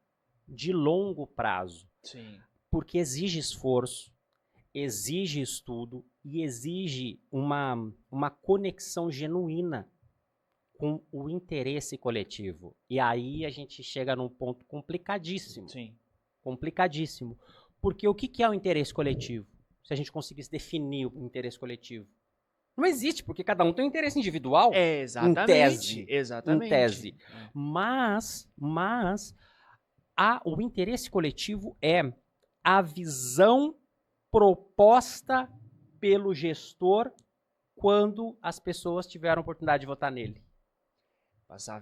de longo prazo. Sim. Porque exige esforço, exige estudo e exige uma conexão genuína com o interesse coletivo. E aí a gente chega num ponto complicadíssimo. Sim. Complicadíssimo. Porque o que é o interesse coletivo? Se a gente conseguisse definir o interesse coletivo. Não existe, porque cada um tem um interesse individual. Exatamente. Em tese. Exatamente. Em tese. Mas o interesse coletivo é a visão proposta pelo gestor quando as pessoas tiveram a oportunidade de votar nele. Passar a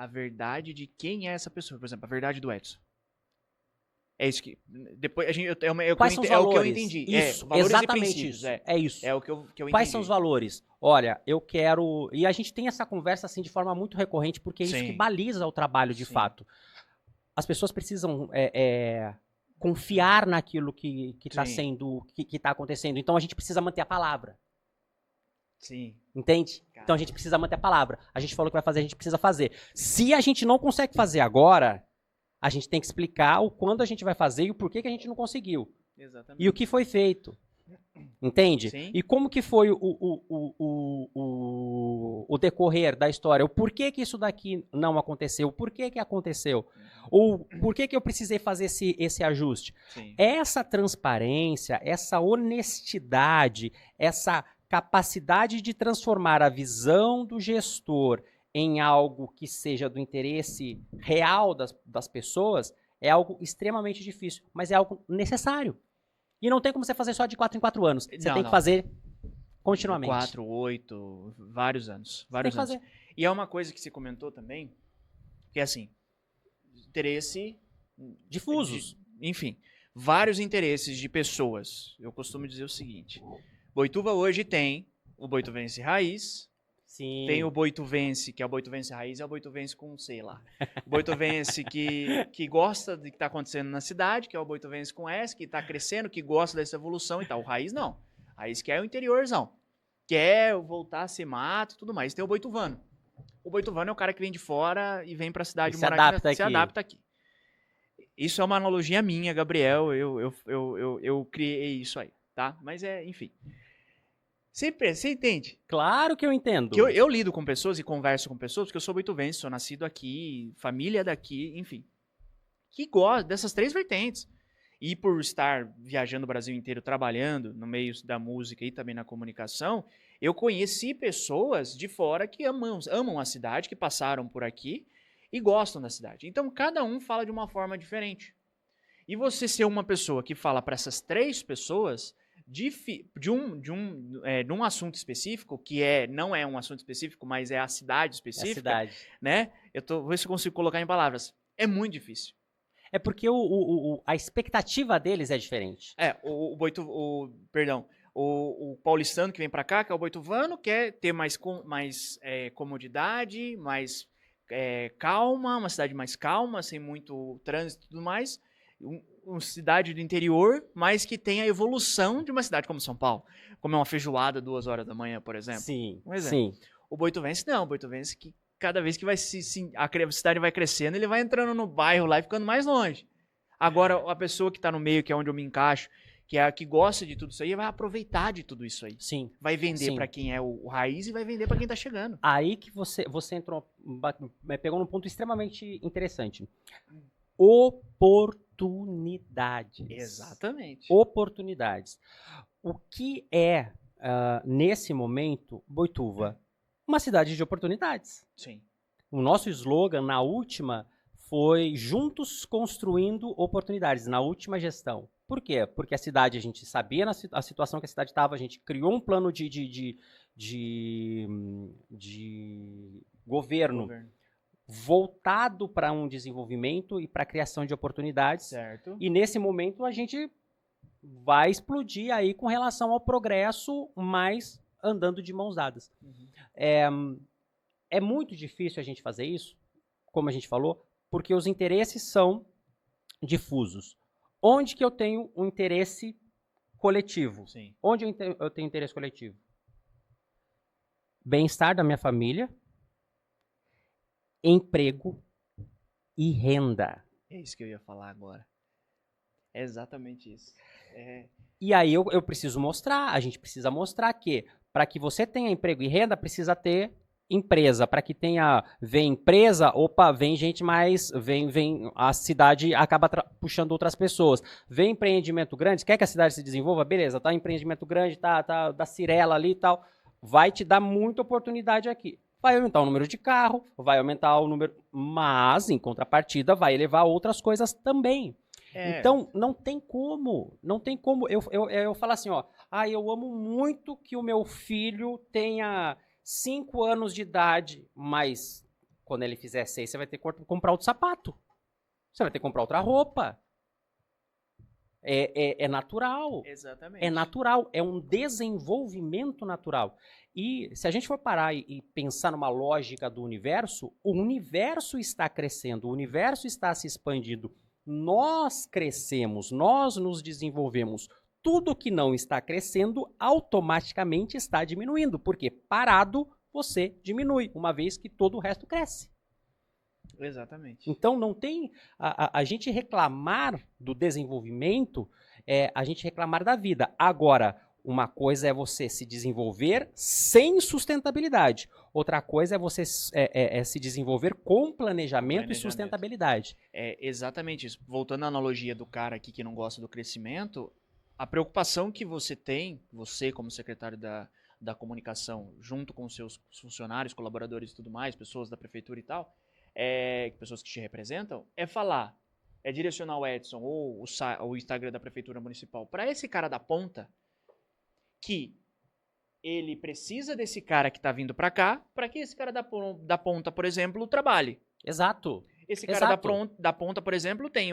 verdade de quem é essa pessoa. Por exemplo, a verdade do Edson. É isso que. Depois a gente. Quais são os valores? É o que eu entendi. Isso, valores exatamente isso. É isso. É o que eu entendi. Quais são os valores? Olha, eu quero. E a gente tem essa conversa assim de forma muito recorrente, porque é isso que baliza o trabalho de fato. As pessoas precisam confiar naquilo que está sendo, que está acontecendo. Então a gente precisa manter a palavra. Sim. Entende? Caramba. Então a gente precisa manter a palavra. A gente falou que vai fazer, a gente precisa fazer. Se a gente não consegue fazer agora, a gente tem que explicar o quando a gente vai fazer e o porquê que a gente não conseguiu. Exatamente. E o que foi feito. Entende? Sim. E como que foi o decorrer da história? O porquê que isso daqui não aconteceu? O porquê que aconteceu? Ou por que eu precisei fazer esse ajuste? Sim. Essa transparência, essa honestidade, essa capacidade de transformar a visão do gestor em algo que seja do interesse real das pessoas é algo extremamente difícil, mas é algo necessário. E não tem como você fazer só de 4 em 4 anos. Você tem que fazer continuamente. 4, 8, vários anos. Vários anos. E é uma coisa que você comentou também, que é assim, interesse... Difusos. Enfim, vários interesses de pessoas. Eu costumo dizer o seguinte, Boituva hoje tem o Boituvense Raiz, sim. Tem o Boituvense, que é o Boituvense Raiz, é o Boituvense com, sei lá, o Boituvense que gosta do que está acontecendo na cidade, que é o Boituvense com S, que está crescendo, que gosta dessa evolução e tal. O Raiz não. A Raiz quer o interiorzão. Quer voltar a ser mato e tudo mais. Tem o Boituvano. O Boituvano é o cara que vem de fora e vem para a cidade morar aqui, se adapta aqui. Isso é uma analogia minha, Gabriel. Eu criei isso aí, tá? Mas enfim. Você entende? Claro que eu entendo. Que eu lido com pessoas e converso com pessoas, porque eu sou boituvense, sou nascido aqui, família daqui, enfim. Que gosta dessas 3 vertentes. E por estar viajando o Brasil inteiro, trabalhando no meio da música e também na comunicação, eu conheci pessoas de fora que amam a cidade, que passaram por aqui e gostam da cidade. Então, cada um fala de uma forma diferente. E você ser uma pessoa que fala para essas 3 pessoas... De um assunto específico, que não é um assunto específico, mas é a cidade específica, a cidade. Né? Vou ver se eu consigo colocar em palavras. É muito difícil. É porque a expectativa deles é diferente. O paulistano que vem para cá, que é o boituvano, quer ter mais comodidade, mais calma, uma cidade mais calma, sem muito trânsito e tudo mais. Uma cidade do interior, mas que tem a evolução de uma cidade como São Paulo. Como é uma feijoada 2 horas da manhã, por exemplo. Sim, um exemplo. Sim. O boituvense não. O boituvense que cada vez que a cidade vai crescendo, ele vai entrando no bairro lá e ficando mais longe. Agora, a pessoa que está no meio, que é onde eu me encaixo, que é a que gosta de tudo isso aí, vai aproveitar de tudo isso aí. Sim. Vai vender para quem é o raiz e vai vender para quem está chegando. Aí que você entrou, pegou num ponto extremamente interessante. Oportunidades. Exatamente. Oportunidades. O que é, nesse momento, Boituva? Uma cidade de oportunidades. Sim. O nosso slogan, na última, foi Juntos Construindo Oportunidades, na última gestão. Por quê? Porque a cidade, a gente sabia a situação que a cidade estava, a gente criou um plano de governo voltado para um desenvolvimento e para a criação de oportunidades. Certo. E nesse momento a gente vai explodir aí com relação ao progresso, mas andando de mãos dadas. Uhum. É muito difícil a gente fazer isso, como a gente falou, porque os interesses são difusos. Onde que eu tenho um interesse coletivo? Sim. Onde eu tenho interesse coletivo? Bem-estar da minha família, emprego e renda. É isso que eu ia falar agora. É exatamente isso. E aí eu preciso mostrar, a gente precisa mostrar que para que você tenha emprego e renda, precisa ter empresa, para que tenha, vem empresa, opa, vem gente mais, vem a cidade acaba puxando outras pessoas. Vem empreendimento grande, quer que a cidade se desenvolva? Beleza, tá empreendimento grande, tá da Cirela ali e tal, vai te dar muita oportunidade aqui. Vai aumentar o número de carro, vai aumentar o número, mas em contrapartida vai elevar outras coisas também. Então, não tem como eu falar assim, ó, eu amo muito que o meu filho tenha 5 anos de idade, mas quando ele fizer 6, você vai ter que comprar outro sapato. Você vai ter que comprar outra roupa. É natural. Exatamente. É natural, é um desenvolvimento natural. E se a gente for parar e pensar numa lógica do universo, o universo está crescendo, o universo está se expandindo. Nós crescemos, nós nos desenvolvemos. Tudo que não está crescendo automaticamente está diminuindo, porque parado você diminui, uma vez que todo o resto cresce. Exatamente. Então não tem a gente reclamar do desenvolvimento, a gente reclamar da vida. Agora, uma coisa é você se desenvolver sem sustentabilidade. Outra coisa é você se desenvolver com planejamento e sustentabilidade. É exatamente isso. Voltando à analogia do cara aqui que não gosta do crescimento, a preocupação que você tem, você como secretário da comunicação, junto com os seus funcionários, colaboradores e tudo mais, pessoas da prefeitura e tal, pessoas que te representam, é direcionar o Edson ou o Instagram da prefeitura municipal para esse cara da ponta, que ele precisa desse cara que está vindo para cá, para que esse cara da ponta, por exemplo, trabalhe. Exato. Esse cara da ponta, por exemplo, tem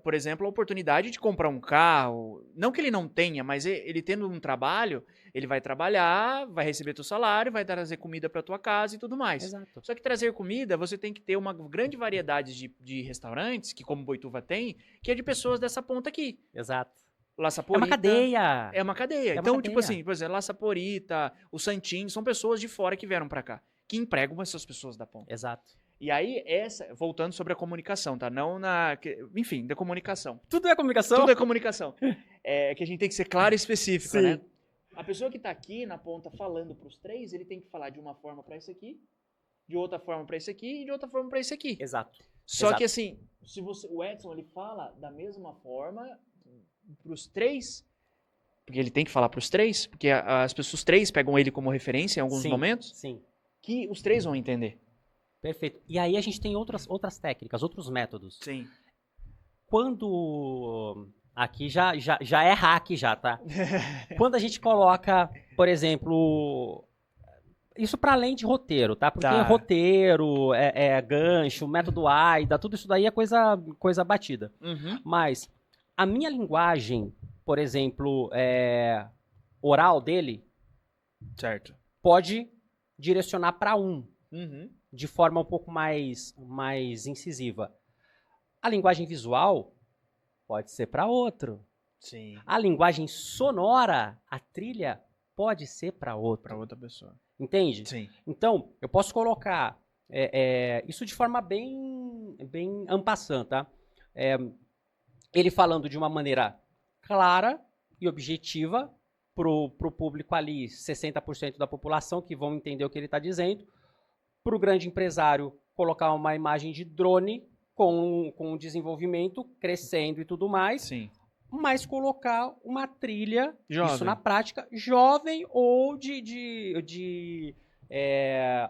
por exemplo, a oportunidade de comprar um carro. Não que ele não tenha, mas ele tendo um trabalho, ele vai trabalhar, vai receber teu salário, vai trazer comida para tua casa e tudo mais. Exato. Só que trazer comida, você tem que ter uma grande variedade de restaurantes, que como Boituva tem, que é de pessoas dessa ponta aqui. Exato. La Saporita, é uma cadeia. É uma cadeia. Então, tipo assim, por exemplo, La Saporita, o Santinho, são pessoas de fora que vieram para cá, que empregam essas pessoas da ponta. Exato. E aí, voltando sobre a comunicação, tá? Enfim, da comunicação. Tudo é comunicação? Tudo é comunicação. Que a gente tem que ser claro e específico, Sim. né? A pessoa que tá aqui na ponta falando pros três, ele tem que falar de uma forma para esse aqui, de outra forma para esse aqui e de outra forma para esse aqui. Exato. Só que assim, o Edson, ele fala da mesma forma pros três, porque ele tem que falar pros três, porque os três pegam ele como referência em alguns momentos, sim, que os três vão entender. Perfeito. E aí a gente tem outras técnicas, outros métodos. Sim. Quando... Aqui já é hack já, tá? Quando a gente coloca, por exemplo... Isso para além de roteiro, tá? Porque roteiro, gancho, método AIDA, tudo isso daí é coisa batida. Uhum. Mas a minha linguagem, por exemplo, oral dele, certo, pode direcionar para de forma um pouco mais incisiva. A linguagem visual pode ser para outro. Sim. A linguagem sonora, a trilha, pode ser para outro. Para outra pessoa. Entende? Sim. Então, eu posso colocar isso de forma bem en passant, tá? Ele falando de uma maneira clara e objetiva pro público ali, 60% da população que vão entender o que ele está dizendo. Para o grande empresário, colocar uma imagem de drone com o desenvolvimento crescendo e tudo mais. Sim. Mas colocar uma trilha, jovem. Isso na prática, jovem ou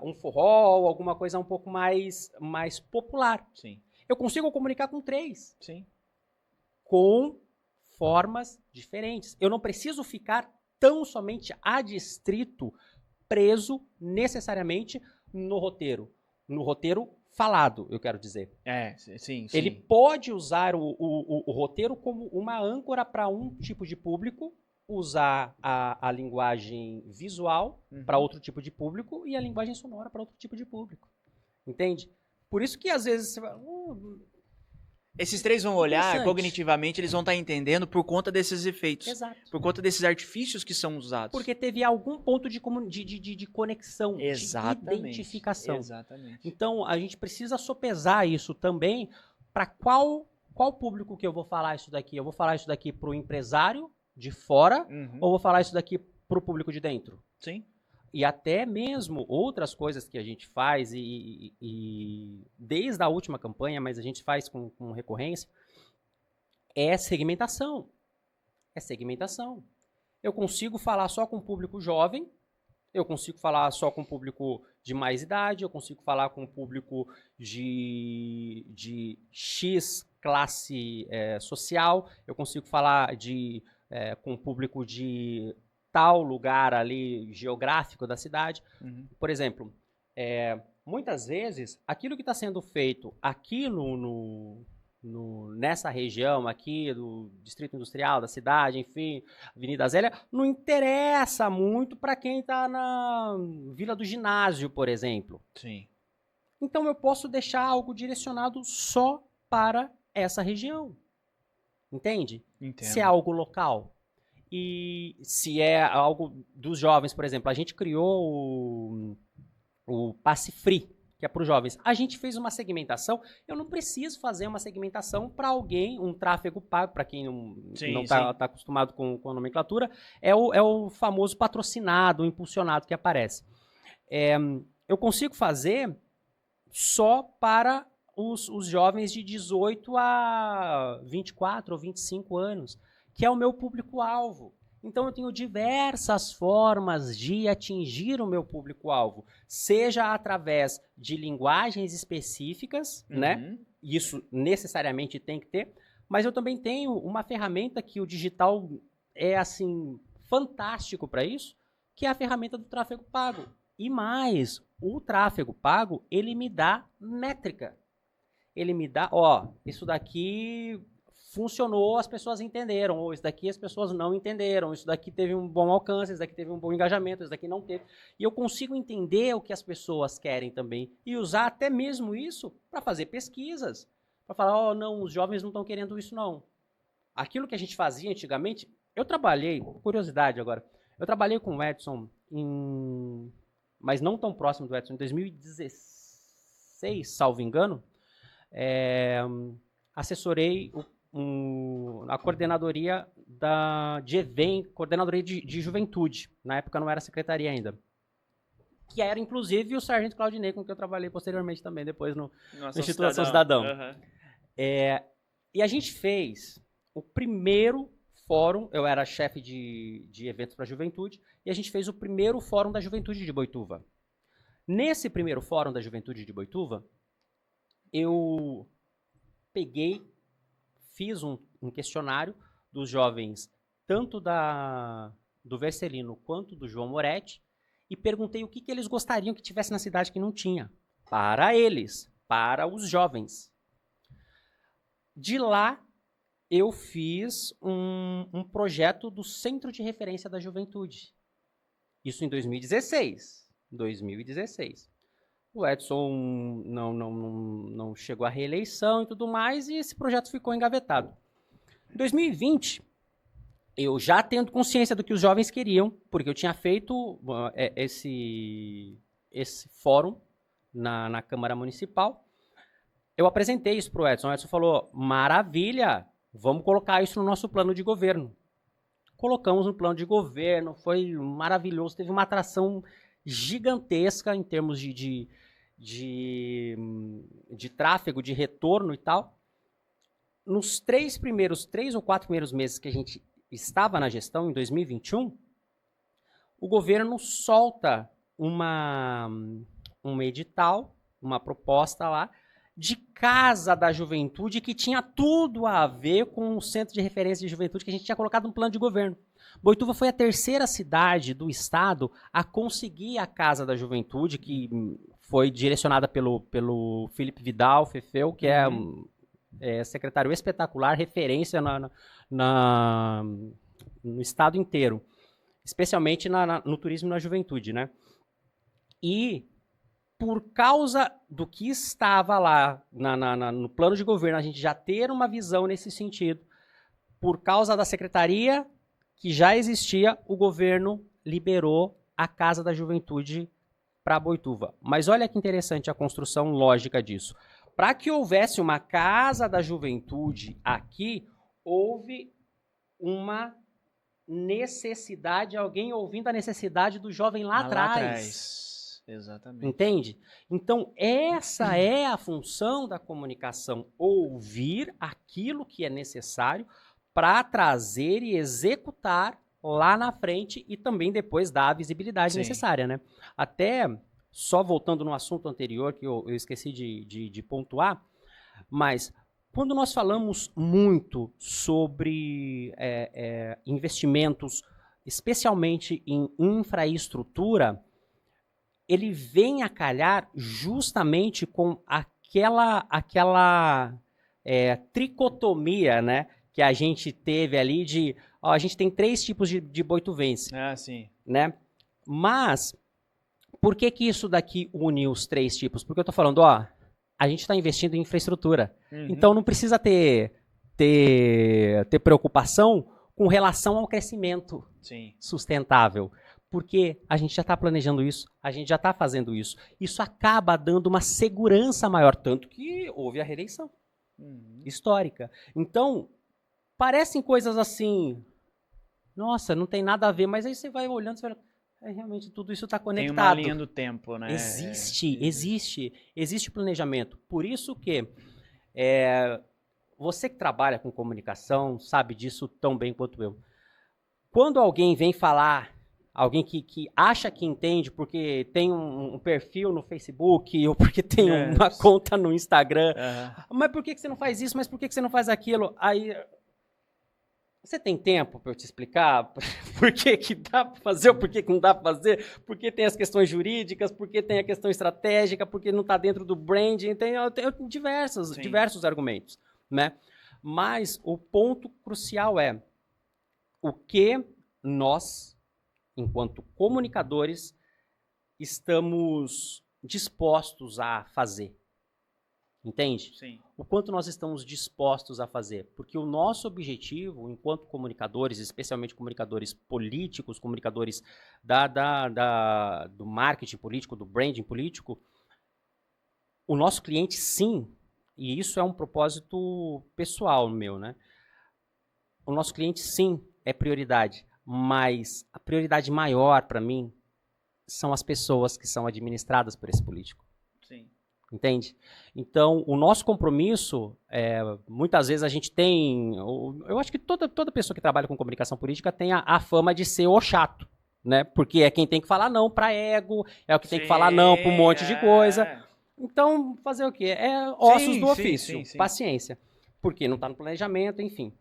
um forró, alguma coisa um pouco mais popular. Sim. Eu consigo comunicar com 3. Sim. Com formas diferentes. Eu não preciso ficar tão somente adstrito, preso necessariamente no roteiro. No roteiro falado, eu quero dizer. Sim. Ele pode usar o roteiro como uma âncora para um tipo de público, usar a linguagem visual para outro tipo de público e a linguagem sonora para outro tipo de público. Entende? Por isso que às vezes você vai... Esses 3 vão olhar, cognitivamente, eles vão estar entendendo por conta desses efeitos. Exato. Por conta desses artifícios que são usados. Porque teve algum ponto de conexão, exatamente, de identificação. Exatamente. Então, a gente precisa sopesar isso também para qual público que eu vou falar isso daqui. Eu vou falar isso daqui para o empresário de fora ou vou falar isso daqui para o público de dentro? Sim. e até mesmo outras coisas que a gente faz, e desde a última campanha, mas a gente faz com recorrência, é segmentação. É segmentação. Eu consigo falar só com o público jovem, eu consigo falar só com o público de mais idade, eu consigo falar com o público de X classe social, eu consigo falar com o público de tal lugar ali geográfico da cidade. Uhum. Por exemplo, muitas vezes, aquilo que está sendo feito aqui nessa região aqui do Distrito Industrial, da cidade, enfim, Avenida Zélia, não interessa muito para quem está na Vila do Ginásio, por exemplo. Sim. Então eu posso deixar algo direcionado só para essa região. Entende? Entendo. Se é algo local. E se é algo dos jovens, por exemplo, a gente criou o Passe Free, que é para os jovens. A gente fez uma segmentação. Eu não preciso fazer uma segmentação para alguém, um tráfego pago, para quem não está acostumado com a nomenclatura, é o famoso patrocinado, o impulsionado que aparece. Eu consigo fazer só para os jovens de 18 a 24 ou 25 anos, que é o meu público-alvo. Então, eu tenho diversas formas de atingir o meu público-alvo, seja através de linguagens específicas, né? Isso necessariamente tem que ter, mas eu também tenho uma ferramenta que o digital é, assim, fantástico para isso, que é a ferramenta do tráfego pago. E mais, o tráfego pago, ele me dá métrica. Ele me dá, isso daqui funcionou, as pessoas entenderam, ou isso daqui as pessoas não entenderam, isso daqui teve um bom alcance, isso daqui teve um bom engajamento, isso daqui não teve. E eu consigo entender o que as pessoas querem também e usar até mesmo isso para fazer pesquisas, para falar, não, os jovens não estão querendo isso não. Aquilo que a gente fazia antigamente, eu trabalhei, curiosidade agora, eu trabalhei com o Edson, mas não tão próximo do Edson, em 2016, salvo engano, assessorei a coordenadoria de evento, coordenadoria de juventude. Na época não era secretaria ainda. Que era, inclusive, o Sargento Claudinei, com quem eu trabalhei posteriormente também, depois no Instituto Ação Cidadão. Uhum. E a gente fez o primeiro fórum, eu era chefe de eventos para a juventude, e a gente fez o primeiro fórum da juventude de Boituva. Nesse primeiro fórum da juventude de Boituva, eu fiz um questionário dos jovens, tanto do Vercelino quanto do João Moretti, e perguntei o que eles gostariam que tivesse na cidade que não tinha. Para eles, para os jovens. De lá, eu fiz um projeto do Centro de Referência da Juventude. Isso em 2016. O Edson não chegou à reeleição e tudo mais, e esse projeto ficou engavetado. Em 2020, eu já tendo consciência do que os jovens queriam, porque eu tinha feito esse fórum na Câmara Municipal, eu apresentei isso para o Edson. O Edson falou, maravilha, vamos colocar isso no nosso plano de governo. Colocamos no plano de governo, foi maravilhoso, teve uma atração gigantesca em termos de tráfego, de retorno e tal. Nos 3 ou 4 primeiros meses que a gente estava na gestão, em 2021, o governo solta um edital, uma proposta lá, de Casa da Juventude, que tinha tudo a ver com o Centro de Referência de Juventude que a gente tinha colocado no plano de governo. Boituva foi a 3ª cidade do estado a conseguir a Casa da Juventude, que foi direcionada pelo Felipe Vidal, Fefeu, que é secretário espetacular, referência no estado inteiro, especialmente no turismo e na juventude, né? E por causa do que estava lá no plano de governo, a gente já ter uma visão nesse sentido, por causa da secretaria que já existia, o governo liberou a Casa da Juventude para Boituva. Mas olha que interessante a construção lógica disso. Para que houvesse uma Casa da Juventude aqui, houve uma necessidade, alguém ouvindo a necessidade do jovem lá atrás. Exatamente. Entende? Então, essa é a função da comunicação, ouvir aquilo que é necessário para trazer e executar lá na frente e também depois dar a visibilidade necessária, né? Até, só voltando no assunto anterior, que eu esqueci de pontuar, mas quando nós falamos muito sobre investimentos, especialmente em infraestrutura, ele vem a calhar justamente com aquela tricotomia, né, que a gente teve ali de... Ó, a gente tem 3 tipos de boituvense. Ah, sim. Né? Mas, por que isso daqui une os 3 tipos? Porque eu tô falando, ó, a gente está investindo em infraestrutura. Então não precisa ter preocupação com relação ao crescimento sustentável. Porque a gente já está planejando isso, a gente já está fazendo isso. Isso acaba dando uma segurança maior, tanto que houve a reeleição histórica. Então, parecem coisas assim, nossa, não tem nada a ver, mas aí você vai olhando e você vai... realmente tudo isso está conectado. Tem uma linha do tempo, né? Existe planejamento. Por isso que você que trabalha com comunicação sabe disso tão bem quanto eu. Quando alguém vem falar, alguém que acha que entende porque tem um perfil no Facebook ou porque tem uma conta no Instagram, mas por que você não faz isso, mas por que você não faz aquilo? Aí... Você tem tempo para eu te explicar por que dá para fazer ou por que não dá para fazer? Por que tem as questões jurídicas, por que tem a questão estratégica, por que não está dentro do branding? Tem diversos argumentos, né? Mas o ponto crucial é o que nós, enquanto comunicadores, estamos dispostos a fazer. Entende? Sim. O quanto nós estamos dispostos a fazer. Porque o nosso objetivo, enquanto comunicadores, especialmente comunicadores políticos, comunicadores do marketing político, do branding político, o nosso cliente, sim, e isso é um propósito pessoal meu, né? O nosso cliente, sim, é prioridade, mas a prioridade maior para mim são as pessoas que são administradas por esse político. Sim. Entende? Então, o nosso compromisso, muitas vezes a gente tem... Eu acho que toda pessoa que trabalha com comunicação política tem a fama de ser o chato, né? Porque é quem tem que falar não para ego, é o que tem que falar não para um monte de coisa. Então, fazer o quê? É ossos do ofício, paciência. Porque não está no planejamento, enfim.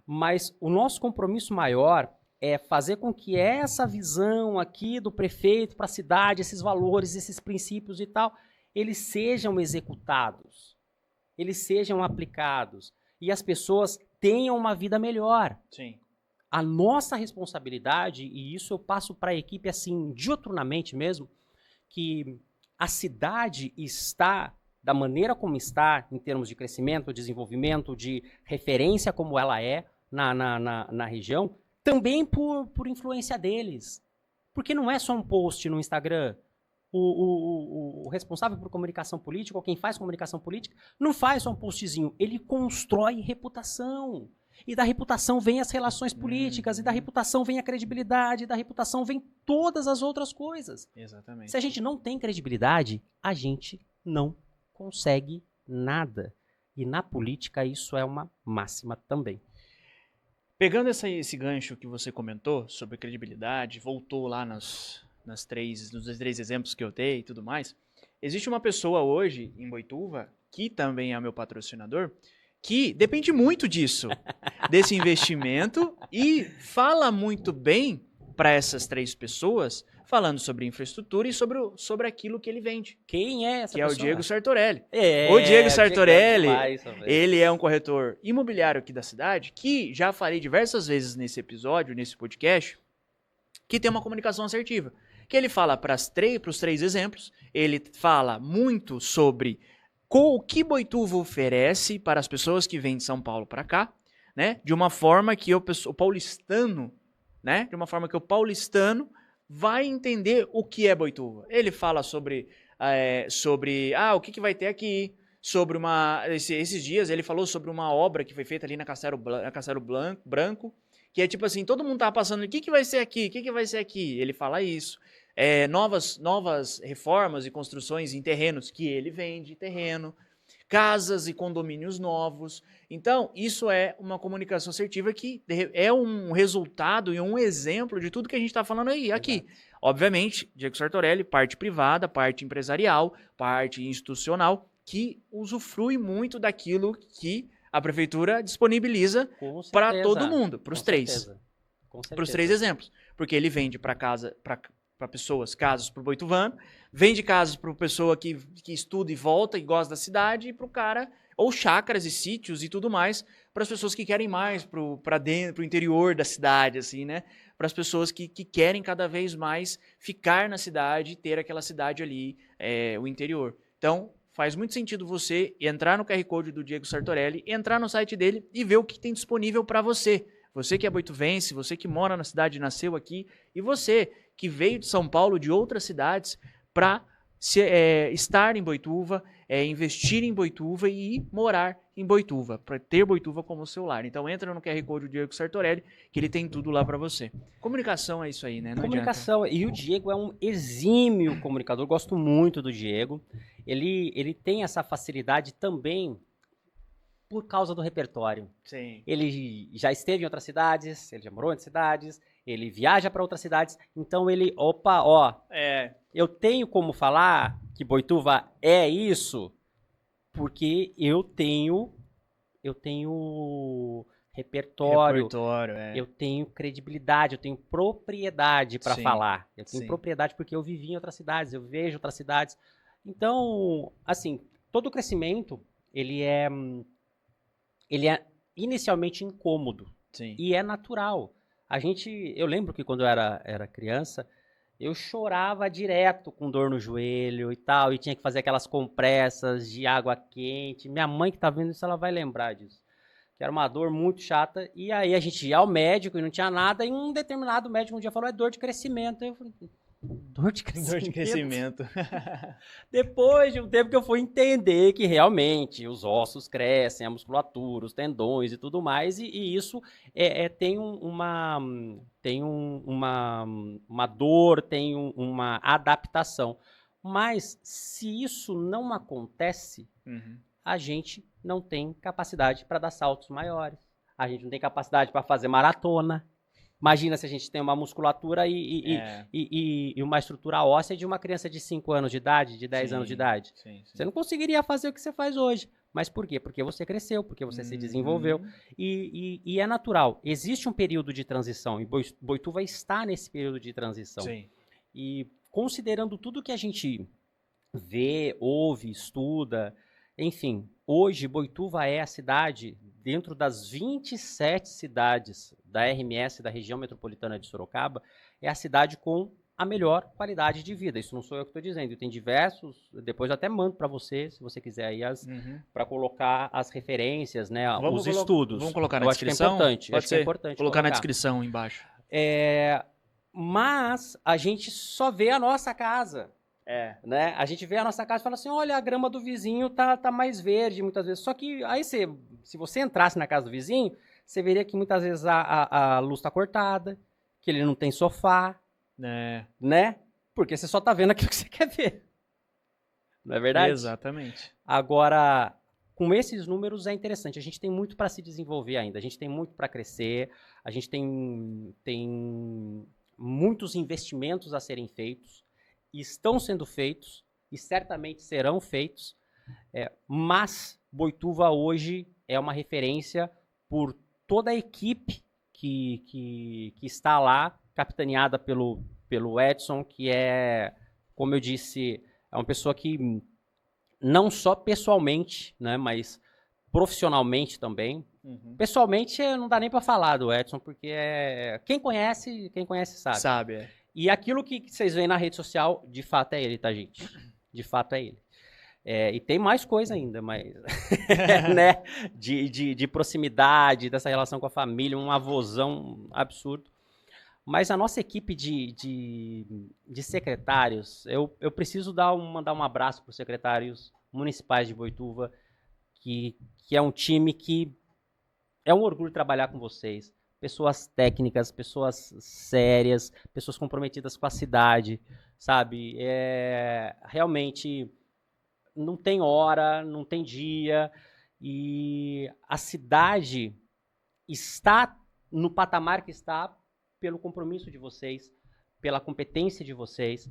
Mas o nosso compromisso maior é fazer com que essa visão aqui do prefeito para a cidade, esses valores, esses princípios e tal... eles sejam executados, eles sejam aplicados e as pessoas tenham uma vida melhor. Sim. A nossa responsabilidade, e isso eu passo para a equipe assim, diuturnamente mesmo, que a cidade está da maneira como está, em termos de crescimento, desenvolvimento, de referência como ela é na região, também por influência deles. Porque não é só um post no Instagram. O responsável por comunicação política, ou quem faz comunicação política, não faz só um postzinho, ele constrói reputação. E da reputação vem as relações políticas, e da reputação vem a credibilidade, e da reputação vem todas as outras coisas. Exatamente. Se a gente não tem credibilidade, a gente não consegue nada. E na política isso é uma máxima também. Pegando esse gancho que você comentou sobre credibilidade, voltou lá nos 3 exemplos que eu dei e tudo mais, existe uma pessoa hoje em Boituva, que também é meu patrocinador, que depende muito disso, desse investimento, e fala muito bem para essas 3 pessoas, falando sobre infraestrutura e sobre aquilo que ele vende. Quem é essa pessoa? Que é o Diego Sartorelli. É, o Diego Sartorelli, demais, ele é um corretor imobiliário aqui da cidade, que já falei diversas vezes nesse episódio, nesse podcast, que tem uma comunicação assertiva. Que ele fala para os 3 exemplos, ele fala muito sobre o que Boituva oferece para as pessoas que vêm de São Paulo para cá, né? De uma forma que o paulistano, né? De uma forma que o paulistano vai entender o que é Boituva. Ele fala sobre o que vai ter aqui, sobre esses dias ele falou sobre uma obra que foi feita ali na Castelo Branco, que é tipo assim, todo mundo tava passando, o que vai ser aqui? O que vai ser aqui? Ele fala isso. Novas reformas e construções em terrenos que ele vende terreno, casas e condomínios novos. Então, isso é uma comunicação assertiva que é um resultado e um exemplo de tudo que a gente está falando aí, aqui. Exato. Obviamente, Diego Sartorelli, parte privada, parte empresarial, parte institucional, que usufrui muito daquilo que a prefeitura disponibiliza para todo mundo, para os três. Para os 3 exemplos. Porque ele vende para casa, para pessoas, casas para o boituvano, vende casas para a pessoa que estuda e volta e gosta da cidade, e para o cara, ou chácaras e sítios e tudo mais, para as pessoas que querem mais, para dentro, para o interior da cidade, assim, né? Para as pessoas que querem cada vez mais ficar na cidade e ter aquela cidade ali, o interior. Então, faz muito sentido você entrar no QR Code do Diego Sartorelli, entrar no site dele e ver o que tem disponível para você. Você que é boituvense, você que mora na cidade, nasceu aqui, e você que veio de São Paulo, de outras cidades, para estar em Boituva, investir em Boituva e morar em Boituva, para ter Boituva como seu lar. Então entra no QR Code do Diego Sartorelli, que ele tem tudo lá para você. Comunicação é isso aí, né? Não comunicação, adianta. E o Diego é um exímio comunicador, gosto muito do Diego. Ele tem essa facilidade também por causa do repertório. Sim. Ele já esteve em outras cidades, ele já morou em outras cidades, ele viaja para outras cidades, então ele, eu tenho como falar que Boituva é isso, porque eu tenho repertório, eu tenho credibilidade, eu tenho propriedade para falar. Eu tenho propriedade porque eu vivi em outras cidades, eu vejo outras cidades. Então, assim, todo o crescimento, ele é inicialmente incômodo. Sim. E é natural. Eu lembro que quando eu era criança, eu chorava direto com dor no joelho e tal, e tinha que fazer aquelas compressas de água quente. Minha mãe que tá vendo isso, ela vai lembrar disso. Que era uma dor muito chata, e aí a gente ia ao médico e não tinha nada, e um determinado médico um dia falou, é dor de crescimento. Eu falei, dor de crescimento? Dor de crescimento. Depois de um tempo que eu fui entender que realmente os ossos crescem, a musculatura, os tendões e tudo mais, e isso tem uma dor, tem uma adaptação. Mas se isso não acontece, a gente não tem capacidade para dar saltos maiores, a gente não tem capacidade para fazer maratona. Imagina se a gente tem uma musculatura e uma estrutura óssea de uma criança de 5 anos de idade, de 10 anos de idade. Sim. Você não conseguiria fazer o que você faz hoje. Mas por quê? Porque você cresceu, porque você se desenvolveu. E é natural. Existe um período de transição, e Boituva está nesse período de transição. Sim. E considerando tudo que a gente vê, ouve, estuda, enfim, hoje Boituva é a cidade, dentro das 27 cidades da RMS, da região metropolitana de Sorocaba, é a cidade com a melhor qualidade de vida. Isso não sou eu que estou dizendo, tem diversos, depois eu até mando para você, se você quiser aí, para colocar as referências, né, os estudos. Vamos colocar na descrição? Acho que é importante colocar na descrição embaixo. Mas a gente só vê a nossa casa. Né? A gente vê a nossa casa e fala assim, olha, a grama do vizinho tá mais verde muitas vezes. Só que aí se você entrasse na casa do vizinho, você veria que muitas vezes a luz está cortada, que ele não tem sofá, né? Porque você só tá vendo aquilo que você quer ver. Não é verdade? Exatamente. Agora, com esses números é interessante. A gente tem muito para se desenvolver ainda. A gente tem muito para crescer. A gente tem muitos investimentos a serem feitos. Estão sendo feitos e certamente serão feitos, mas Boituva hoje é uma referência por toda a equipe que está lá, capitaneada pelo Edson, que é, como eu disse, é uma pessoa que não só pessoalmente, né, mas profissionalmente também. Pessoalmente não dá nem para falar do Edson, porque quem conhece sabe. Sabe, E aquilo que vocês veem na rede social, de fato é ele, tá, gente? De fato é ele. E tem mais coisa ainda, mas né? de proximidade, dessa relação com a família, um avôzão absurdo. Mas a nossa equipe de secretários, eu preciso mandar um abraço para os secretários municipais de Boituva, que é um time que é um orgulho trabalhar com vocês. pessoas técnicas, pessoas sérias, pessoas comprometidas com a cidade, sabe? Realmente não tem hora, não tem dia, e a cidade está no patamar que está pelo compromisso de vocês, pela competência de vocês,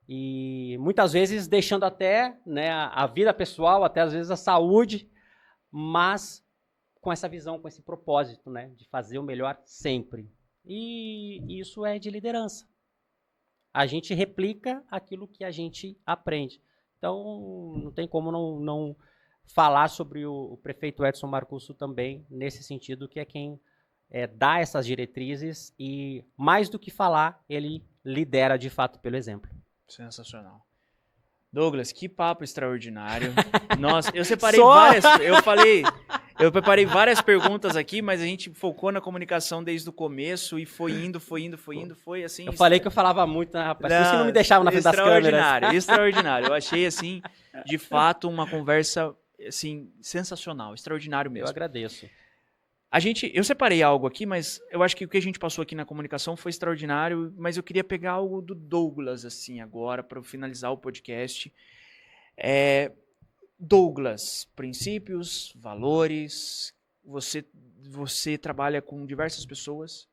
e muitas vezes deixando até, né, a vida pessoal, até às vezes a saúde, mas com essa visão, com esse propósito, né, de fazer o melhor sempre. E isso é de liderança. A gente replica aquilo que a gente aprende. Então, não tem como não falar sobre o prefeito Edson Marcucci também, nesse sentido, que é quem dá essas diretrizes e, mais do que falar, ele lidera de fato pelo exemplo. Sensacional. Douglas, que papo extraordinário. Nossa, eu separei várias... Eu preparei várias perguntas aqui, mas a gente focou na comunicação desde o começo e foi indo, foi assim... Eu falei que eu falava muito, né, rapaz? Por isso que não me deixavam na frente das câmeras. Extraordinário. Eu achei, assim, de fato, uma conversa, assim, sensacional. Extraordinário mesmo. Eu agradeço. Eu separei algo aqui, mas eu acho que o que a gente passou aqui na comunicação foi extraordinário, mas eu queria pegar algo do Douglas, assim, agora, para finalizar o podcast. Douglas, princípios, valores, você trabalha com diversas pessoas,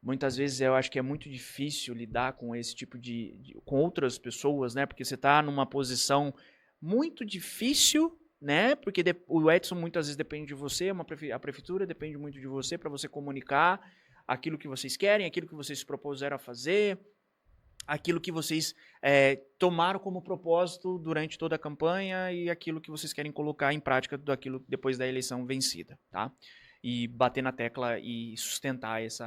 muitas vezes eu acho que é muito difícil lidar com esse tipo com outras pessoas, né, porque você está numa posição muito difícil, né, porque o Edson muitas vezes depende de você, a prefeitura depende muito de você para você comunicar aquilo que vocês querem, aquilo que vocês se propuseram a fazer, aquilo que vocês tomaram como propósito durante toda a campanha e aquilo que vocês querem colocar em prática daquilo depois da eleição vencida, tá? E bater na tecla e sustentar esse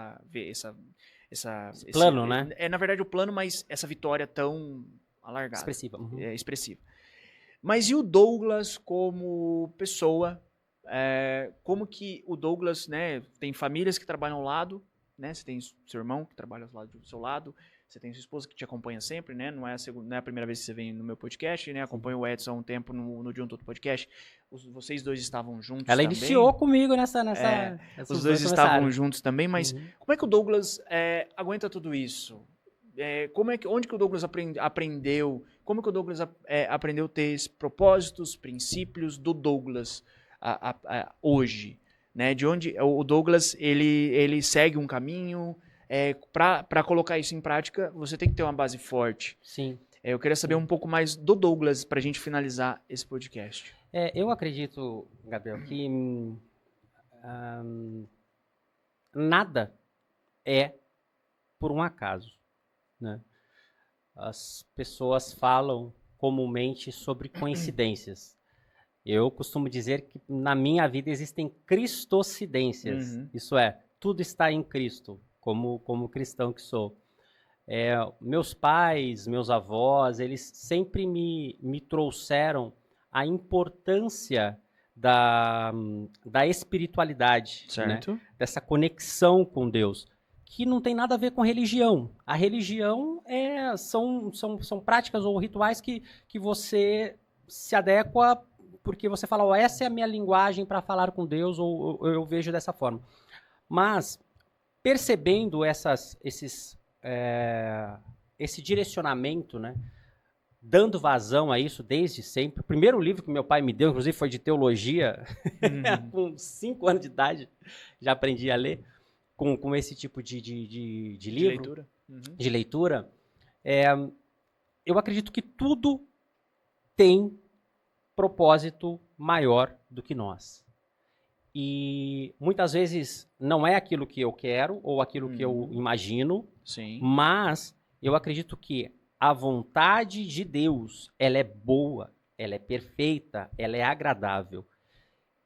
plano, né? Na verdade o plano, mas essa vitória tão alargada. Expressiva. Uhum. Expressiva. Mas e o Douglas como pessoa? Como que o Douglas, né, tem famílias que trabalham ao lado, né? Você tem seu irmão que trabalha do seu lado, você tem sua esposa que te acompanha sempre, né? Não é a primeira vez que você vem no meu podcast, né? Acompanha o Edson há um tempo no De Um Todo Podcast. Vocês dois estavam juntos Ela também. iniciou comigo nessa os dois estavam juntos também, mas como é que o Douglas aguenta tudo isso? Onde que o Douglas aprendeu? Como que o Douglas aprendeu a ter esses propósitos, princípios do Douglas hoje? Né? De onde o Douglas ele segue um caminho... para colocar isso em prática, você tem que ter uma base forte. Sim. Eu queria saber um pouco mais do Douglas para a gente finalizar esse podcast. Eu acredito, Gabriel, que nada é por um acaso, né? As pessoas falam comumente sobre coincidências. Eu costumo dizer que na minha vida existem cristocidências. Uhum. Isso é, tudo está em Cristo. Como cristão que sou. Meus pais, meus avós, eles sempre me trouxeram a importância da espiritualidade, certo? Né? Dessa conexão com Deus, que não tem nada a ver com religião. A religião são práticas ou rituais que você se adequa porque você fala, essa é a minha linguagem para falar com Deus, ou eu vejo dessa forma. Mas... percebendo esse direcionamento, né, dando vazão a isso desde sempre. O primeiro livro que meu pai me deu, inclusive, foi de teologia. Com 5 anos de idade, já aprendi a ler com esse tipo de livro. De leitura. De leitura. Eu acredito que tudo tem propósito maior do que nós. E muitas vezes não é aquilo que eu quero ou aquilo que eu imagino, sim, mas eu acredito que a vontade de Deus, ela é boa, ela é perfeita, ela é agradável.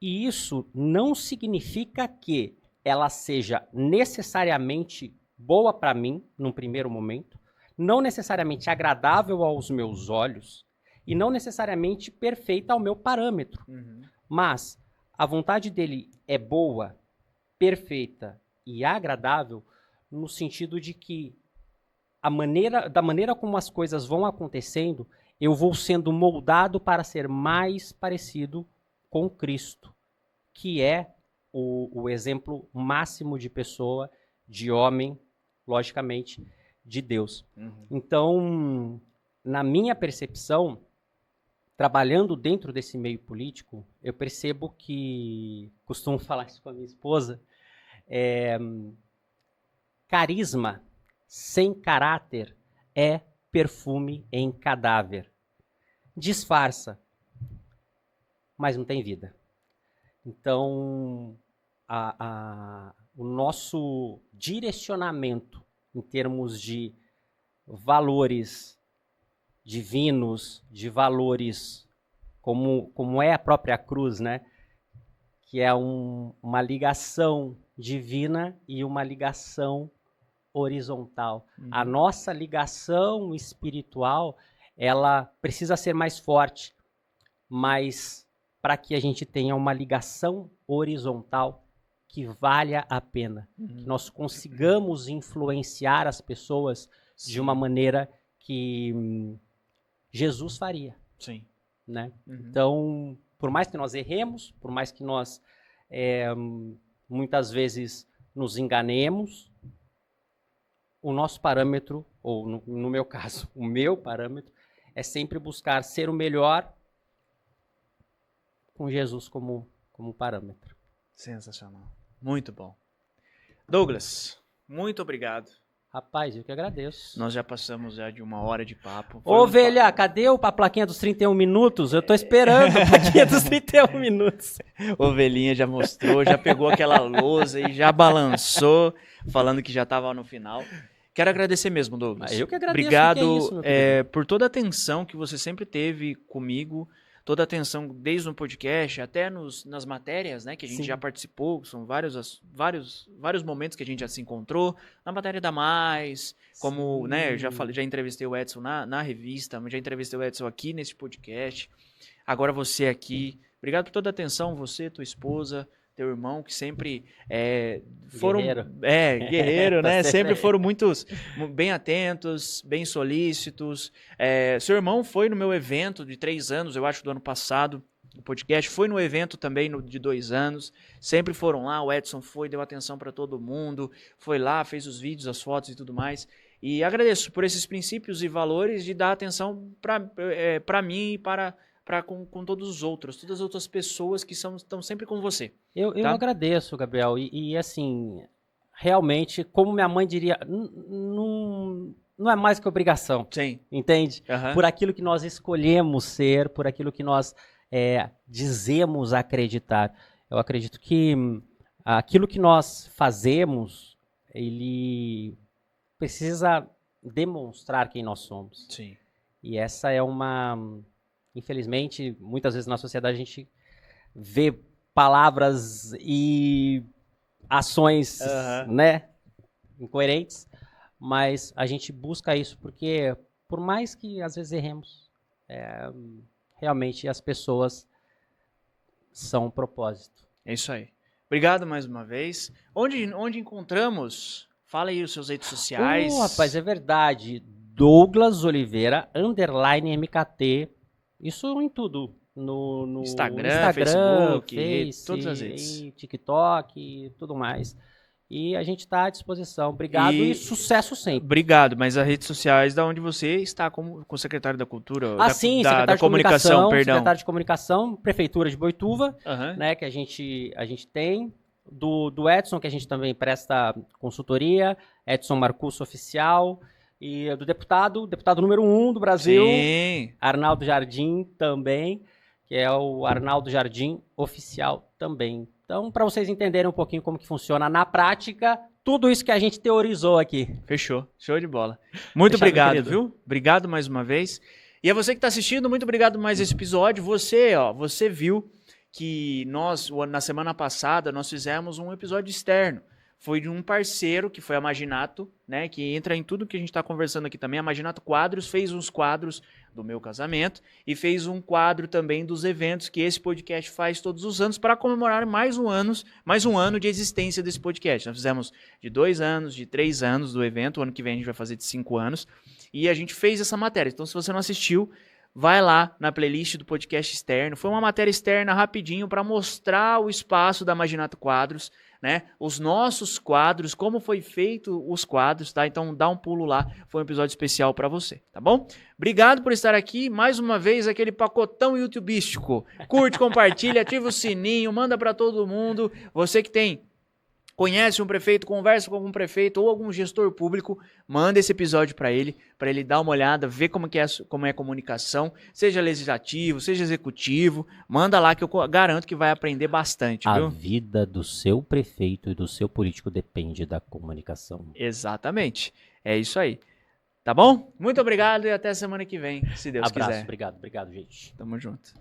E isso não significa que ela seja necessariamente boa para mim, num primeiro momento, não necessariamente agradável aos meus olhos e não necessariamente perfeita ao meu parâmetro. Mas a vontade dele é boa, perfeita e agradável no sentido de que da maneira como as coisas vão acontecendo, eu vou sendo moldado para ser mais parecido com Cristo, que é o exemplo máximo de pessoa, de homem, logicamente, de Deus. Então, na minha percepção, trabalhando dentro desse meio político, eu percebo que, costumo falar isso com a minha esposa, carisma sem caráter é perfume em cadáver. Disfarça, mas não tem vida. Então, o nosso direcionamento em termos de valores divinos, de valores como é a própria cruz, né? Que é uma ligação divina e uma ligação horizontal. A nossa ligação espiritual, ela precisa ser mais forte, mas para que a gente tenha uma ligação horizontal que valha a pena, que nós consigamos influenciar as pessoas de uma maneira que Jesus faria. Sim. Né? Então, por mais que nós erremos, por mais que nós muitas vezes nos enganemos, o nosso parâmetro, ou no meu caso, o meu parâmetro, é sempre buscar ser o melhor com Jesus como parâmetro. Sensacional. Muito bom. Douglas, muito obrigado. Rapaz, eu que agradeço. Nós já passamos já de 1 hora de papo. Ô, Velha, cadê a plaquinha dos 31 minutos? Eu tô esperando a plaquinha dos 31 minutos. Ovelhinha já mostrou, já pegou aquela lousa e já balançou, falando que já estava no final. Quero agradecer mesmo, Douglas. Eu que agradeço. Obrigado que é isso, meu querido. por toda a atenção que você sempre teve comigo, toda a atenção desde o podcast até nas matérias, né, que a gente já participou, são vários momentos que a gente já se encontrou, na matéria da Mais, como, né, já entrevistei o Edson na revista, já entrevistei o Edson aqui nesse podcast, agora você aqui. Obrigado por toda a atenção, você, tua esposa, teu irmão, que sempre foram... Guerreiro, né? Sempre foram bem atentos, bem solícitos. Seu irmão foi no meu evento de 3 anos, eu acho, do ano passado, o podcast. Foi no evento também de 2 anos. Sempre foram lá, o Edson foi, deu atenção para todo mundo. Foi lá, fez os vídeos, as fotos e tudo mais. E agradeço por esses princípios e valores de dar atenção para mim e para com todos os outros, todas as outras pessoas que estão sempre com você. Eu agradeço, Gabriel, e assim, realmente, como minha mãe diria, não é mais que obrigação. Sim. Entende? Por aquilo que nós escolhemos ser, por aquilo que nós dizemos acreditar. Eu acredito que aquilo que nós fazemos, ele precisa demonstrar quem nós somos. Sim. E essa é infelizmente, muitas vezes na sociedade a gente vê palavras e ações, né, incoerentes, mas a gente busca isso porque, por mais que às vezes erremos, realmente as pessoas são um propósito. É isso aí. Obrigado mais uma vez. Onde encontramos? Fala aí os seus redes sociais. Rapaz, é verdade. Douglas Oliveira, _MKT. Isso em tudo. No Instagram, Facebook, Face, todas as redes. TikTok, tudo mais. E a gente está à disposição. Obrigado e sucesso sempre. Obrigado, mas as redes sociais da onde você está com o secretário da Cultura, secretário da comunicação, perdão. Secretário de Comunicação, Prefeitura de Boituva, né, que a gente tem. Do Edson, que a gente também presta consultoria, Edson Marcusso Oficial. E do deputado número 1 do Brasil, Sim. Arnaldo Jardim também, que é o Arnaldo Jardim Oficial também. Então, para vocês entenderem um pouquinho como que funciona na prática, tudo isso que a gente teorizou aqui. Fechou, show de bola. Muito obrigado, viu? Obrigado mais uma vez. E a você que está assistindo, muito obrigado mais esse episódio. Você viu que nós, na semana passada, nós fizemos um episódio externo. Foi de um parceiro, que foi a Maginato, né, que entra em tudo que a gente está conversando aqui também. A Maginato Quadros fez uns quadros do meu casamento e fez um quadro também dos eventos que esse podcast faz todos os anos para comemorar mais um ano de existência desse podcast. Nós fizemos de 2 anos, de 3 anos do evento, o ano que vem a gente vai fazer de 5 anos, e a gente fez essa matéria. Então, se você não assistiu, vai lá na playlist do podcast externo. Foi uma matéria externa rapidinho para mostrar o espaço da Maginato Quadros, né? Os nossos quadros, como foi feito os quadros, tá? Então dá um pulo lá, foi um episódio especial para você, tá bom? Obrigado por estar aqui, mais uma vez aquele pacotão youtubístico. Curte, compartilha, ativa o sininho, manda para todo mundo. Você que conhece um prefeito, conversa com algum prefeito ou algum gestor público, manda esse episódio para ele dar uma olhada, ver como é a comunicação, seja legislativo, seja executivo, manda lá que eu garanto que vai aprender bastante, viu? A vida do seu prefeito e do seu político depende da comunicação. Exatamente, é isso aí. Tá bom? Muito obrigado e até semana que vem, se Deus quiser. Abraço, obrigado, gente. Tamo junto.